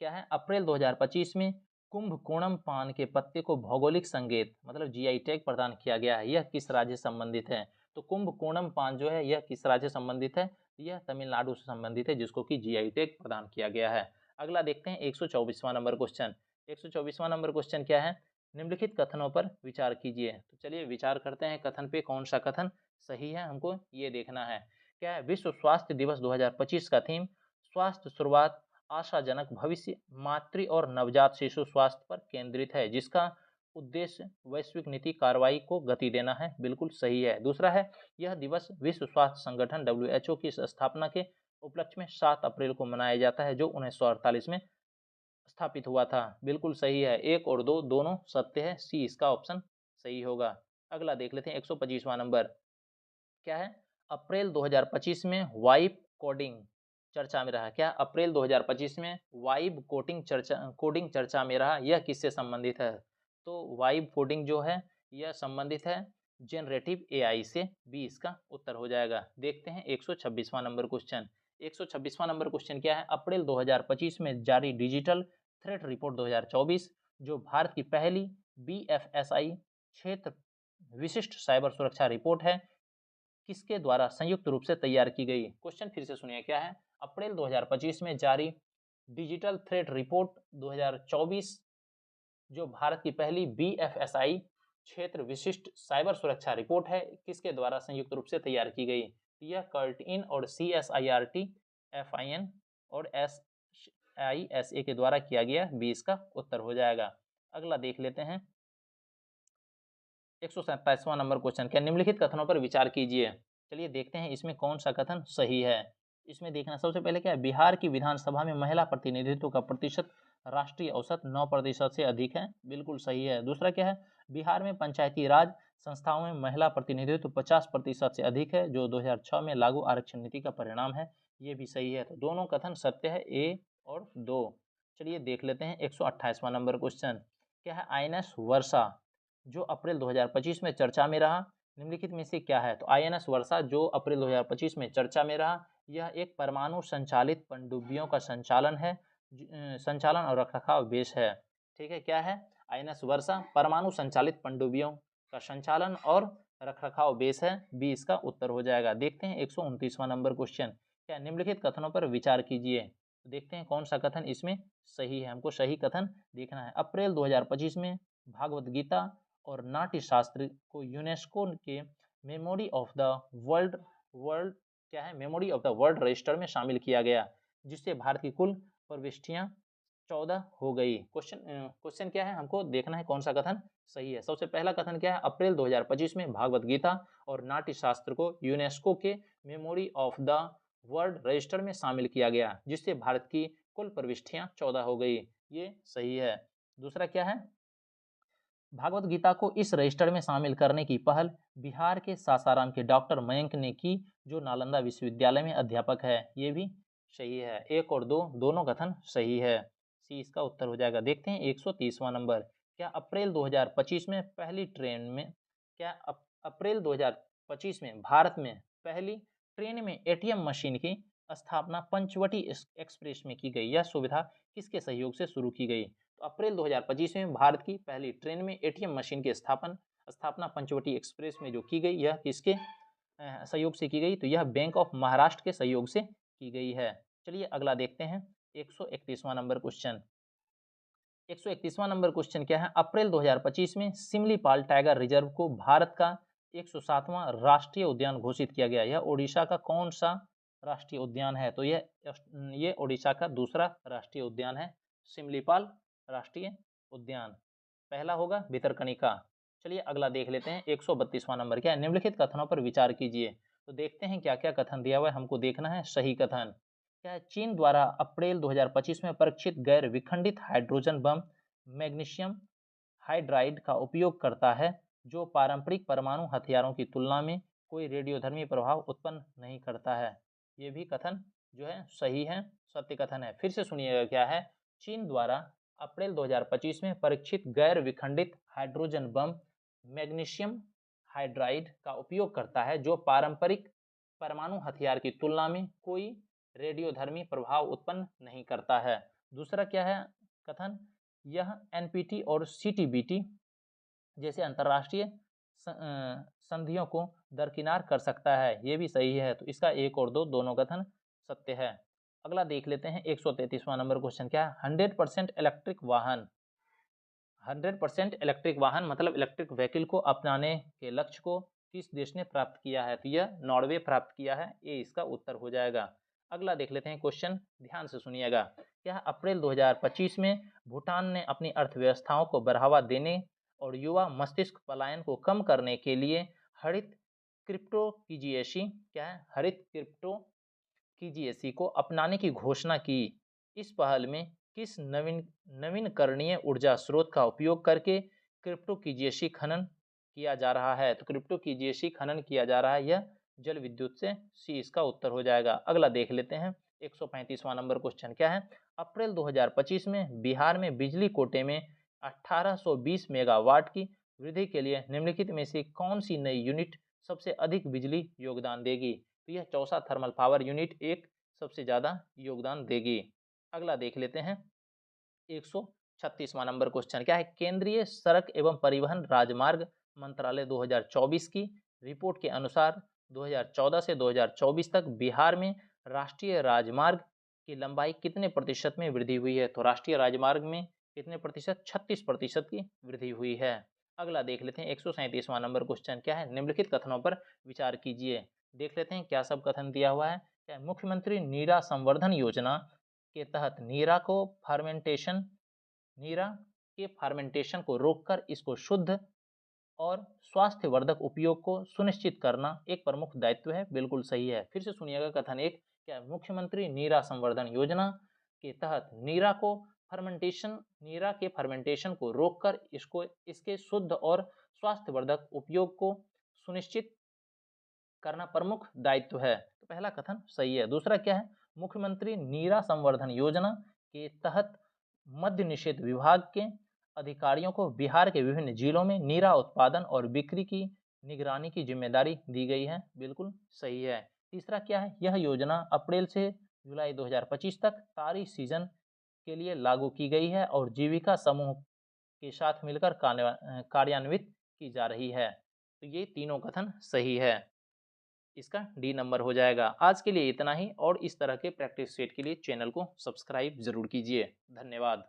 क्या है। अप्रैल 2025 में कुंभकोणम पान के पत्ते को भौगोलिक संकेत मतलब जीआई टैग प्रदान किया गया है, यह किस राज्य से संबंधित है? तो कुंभकोणम पान जो है यह किस राज्य से संबंधित है? यह तमिलनाडु से संबंधित है, जिसको कि जीआई टैग प्रदान किया गया है। अगला देखते हैं 124वां नंबर क्वेश्चन। 124वां नंबर क्वेश्चन क्या है। निम्नलिखित कथनों पर विचार कीजिए। तो चलिए विचार करते हैं कथन पे, कौन सा कथन सही है हमको ये देखना है। क्या है। विश्व स्वास्थ्य दिवस 2025 का थीम स्वास्थ्य शुरुआत आशाजनक भविष्य मातृ और नवजात शिशु स्वास्थ्य पर केंद्रित है, जिसका उद्देश्य वैश्विक नीति कार्रवाई को गति देना है, बिल्कुल सही है। दूसरा है यह दिवस विश्व स्वास्थ्य संगठन WHO की स्थापना के उपलक्ष्य में 7 अप्रैल को मनाया जाता है, जो 1948 में स्थापित हुआ था, बिल्कुल सही है। 1 और 2 दोनों सत्य है, सी इसका ऑप्शन सही होगा। अगला देख लेते हैं 125वां नंबर क्या है। अप्रैल 2025 में वाइब कोडिंग चर्चा में रहा। क्या अप्रैल 2025 में वाइब कोडिंग चर्चा में रहा, यह किससे संबंधित है? तो वाइब कोडिंग जो है यह संबंधित है जनरेटिव एआई से, बी इसका उत्तर हो जाएगा। देखते हैं 126वां नंबर क्वेश्चन। 126वां नंबर क्वेश्चन क्या है। अप्रैल 2025 में जारी डिजिटल थ्रेट रिपोर्ट 2024 जो भारत की पहली BFSI क्षेत्र विशिष्ट साइबर सुरक्षा रिपोर्ट है, किसके द्वारा संयुक्त रूप से तैयार की गई? क्वेश्चन फिर से सुनिए, क्या है? अप्रैल 2025 में जारी डिजिटल थ्रेट रिपोर्ट 2024 जो भारत की पहली BFSI क्षेत्र विशिष्ट साइबर सुरक्षा रिपोर्ट है, किसके द्वारा संयुक्त रूप से तैयार की गई? यह CERT-IN और CSIRT FIN और SISA के द्वारा किया गया, 20 का उत्तर हो जाएगा। अगला देख लेते हैं 127वां नंबर क्वेश्चन, क्या निम्नलिखित कथनों पर विचार कीजिए। चलिए देखते हैं इसमें कौन सा कथन सही है। इसमें देखना सबसे पहले क्या है, बिहार की विधानसभा में महिला प्रतिनिधित्व का प्रतिशत राष्ट्रीय औसत 9% से अधिक है, बिल्कुल सही है। दूसरा क्या है, बिहार में पंचायती राज संस्थाओं में महिला प्रतिनिधित्व 50% से अधिक है, जो 2006 में लागू आरक्षण नीति का परिणाम है, ये भी सही है। तो दोनों कथन सत्य है, ए और 2। चलिए देख लेते हैं 128वां नंबर क्वेश्चन, क्या है, INS वर्षा जो अप्रैल 2025 में चर्चा में रहा, निम्नलिखित में से क्या है? तो INS वर्षा जो अप्रैल 2025 में चर्चा में रहा, यह एक परमाणु संचालित पनडुब्बियों का संचालन है, संचालन और रखरखाव बेस है। ठीक है, क्या है? INS वर्षा परमाणु संचालित पनडुब्बियों का संचालन और रखरखाव बेस है, 20 का उत्तर हो जाएगा। देखते हैं 129वां नंबर क्वेश्चन, क्या निम्नलिखित कथनों पर विचार कीजिए। देखते हैं कौन सा कथन इसमें सही है, हमको सही कथन देखना है। अप्रैल 2025 में भागवत गीता और नाट्य शास्त्र को यूनेस्को के memory of the world world क्या है, memory of the world register में शामिल किया गया, जिससे भारत की कुल प्रविष्टियां 14 हो गई। क्वेश्चन क्या है, हमको देखना है कौन सा कथन सही है। सबसे पहला कथन क्या है, अप्रैल 2025 में भागवत गीता और नाट्य शास्त्र को यूनेस्को के memory of the world register में शामिल किया गया, जिससे भारत की कुल प्रविष्टियां 14 हो गई, ये सही है। दूसरा क्या है, भागवत गीता को इस रजिस्टर में शामिल करने की पहल बिहार के सासाराम के डॉक्टर मयंक ने की, जो नालंदा विश्वविद्यालय में अध्यापक है, ये भी सही है। 1 और 2 दोनों कथन सही है, सी इसका उत्तर हो जाएगा। देखते हैं 130वां नंबर, क्या अप्रैल 2025 में पहली ट्रेन में क्या अप्रैल 2025 में भारत में पहली ट्रेन में ATM मशीन की स्थापना पंचवटी एक्सप्रेस में की गई, यह सुविधा किसके सहयोग से शुरू की गई? तो अप्रैल 2025 में भारत की पहली ट्रेन में ATM मशीन की स्थापना पंचवटी एक्सप्रेस में जो की गई, यह किसके सहयोग से की गई? तो यह बैंक ऑफ महाराष्ट्र के सहयोग से की गई है। चलिए अगला देखते हैं 131वां नंबर क्वेश्चन। 131वां नंबर क्वेश्चन क्या है, अप्रैल 2025 में सिमलीपाल टाइगर रिजर्व को भारत का 107वां राष्ट्रीय उद्यान घोषित किया गया, यह ओडिशा का कौन सा राष्ट्रीय उद्यान है? तो ये ओडिशा का दूसरा राष्ट्रीय उद्यान है, सिमलीपाल राष्ट्रीय उद्यान। पहला होगा भितरकनिका। चलिए अगला देख लेते हैं 132वां नंबर, क्या है, निम्नलिखित कथनों पर विचार कीजिए। तो देखते हैं क्या क्या कथन दिया हुआ है, हमको देखना है सही कथन। क्या है, चीन द्वारा अप्रैल 2025 में परीक्षित गैर विखंडित हाइड्रोजन बम मैग्नीशियम हाइड्राइड का उपयोग करता है, जो पारंपरिक परमाणु हथियारों की तुलना में कोई रेडियोधर्मी प्रभाव उत्पन्न नहीं करता है, ये भी कथन जो है सही है, सत्य कथन है। फिर से सुनिएगा, क्या है, चीन द्वारा अप्रैल 2025 में परीक्षित गैर विखंडित हाइड्रोजन बम मैग्नीशियम हाइड्राइड का उपयोग करता है, जो पारंपरिक परमाणु हथियार की तुलना में कोई रेडियोधर्मी प्रभाव उत्पन्न नहीं करता है। दूसरा क्या है कथन, यह NPT और CTBT जैसे अंतर्राष्ट्रीय संधियों को दरकिनार कर सकता है, ये भी सही है। तो इसका 1 और 2 दोनों कथन सत्य है। अगला देख लेते हैं 133वां नंबर क्वेश्चन, क्या है, 100% इलेक्ट्रिक वाहन 100% इलेक्ट्रिक वाहन मतलब इलेक्ट्रिक व्हीकल को अपनाने के लक्ष्य को किस देश ने प्राप्त किया है? तो यह नॉर्वे प्राप्त किया है, ये इसका उत्तर हो जाएगा। अगला देख लेते हैं क्वेश्चन, ध्यान से सुनिएगा, क्या अप्रैल 2025 में भूटान ने अपनी अर्थव्यवस्थाओं को बढ़ावा देने और युवा मस्तिष्क पलायन को कम करने के लिए हरित क्रिप्टो की को अपनाने की घोषणा की। इस पहल में किस नवीनकरणीय ऊर्जा स्रोत का उपयोग करके क्रिप्टो की खनन किया जा रहा है? तो क्रिप्टो की खनन किया जा रहा है, यह जल विद्युत से, सी इसका उत्तर हो जाएगा। अगला देख लेते हैं 135वां नंबर क्वेश्चन, क्या है, अप्रैल 2025 में बिहार में बिजली कोटे में 1820 मेगावाट की वृद्धि के लिए निम्नलिखित में से कौन सी नई यूनिट सबसे अधिक बिजली योगदान देगी? तो यह चौसा थर्मल पावर यूनिट एक सबसे ज्यादा योगदान देगी। अगला देख लेते हैं 36वां नंबर क्वेश्चन क्या है, केंद्रीय सड़क एवं परिवहन राजमार्ग मंत्रालय 2024 की रिपोर्ट के अनुसार 2014 से 2024 तक बिहार में राष्ट्रीय राजमार्ग की लंबाई कितने प्रतिशत में वृद्धि हुई है। तो राष्ट्रीय राजमार्ग में कितने प्रतिशत, 36% की वृद्धि हुई है। अगला देख लेते हैं 137वां नंबर क्वेश्चन क्या है, निम्नलिखित कथनों पर विचार कीजिए। देख लेते हैं क्या सब कथन दिया हुआ है। क्या मुख्यमंत्री नीरा संवर्धन योजना के तहत नीरा के फर्मेंटेशन को रोककर इसको शुद्ध और स्वास्थ्यवर्धक उपयोग को सुनिश्चित करना एक प्रमुख दायित्व है। बिल्कुल सही है। फिर से सुनिएगा कथन एक, क्या मुख्यमंत्री नीरा संवर्धन योजना के तहत नीरा के फर्मेंटेशन को रोककर इसके शुद्ध और स्वास्थ्यवर्धक उपयोग को सुनिश्चित करना प्रमुख दायित्व है। तो पहला कथन सही है। दूसरा क्या है, मुख्यमंत्री नीरा संवर्धन योजना के तहत मद्य निषेध विभाग के अधिकारियों को बिहार के विभिन्न जिलों में नीरा उत्पादन और बिक्री की निगरानी की जिम्मेदारी दी गई है। बिल्कुल सही है। तीसरा क्या है, यह योजना अप्रैल से जुलाई 2025 तक तारी सीजन के लिए लागू की गई है और जीविका समूह के साथ मिलकर कार्यान्वित की जा रही है। तो ये तीनों कथन सही है। इसका डी नंबर हो जाएगा। आज के लिए इतना ही, और इस तरह के प्रैक्टिस सेट के लिए चैनल को सब्सक्राइब जरूर कीजिए। धन्यवाद।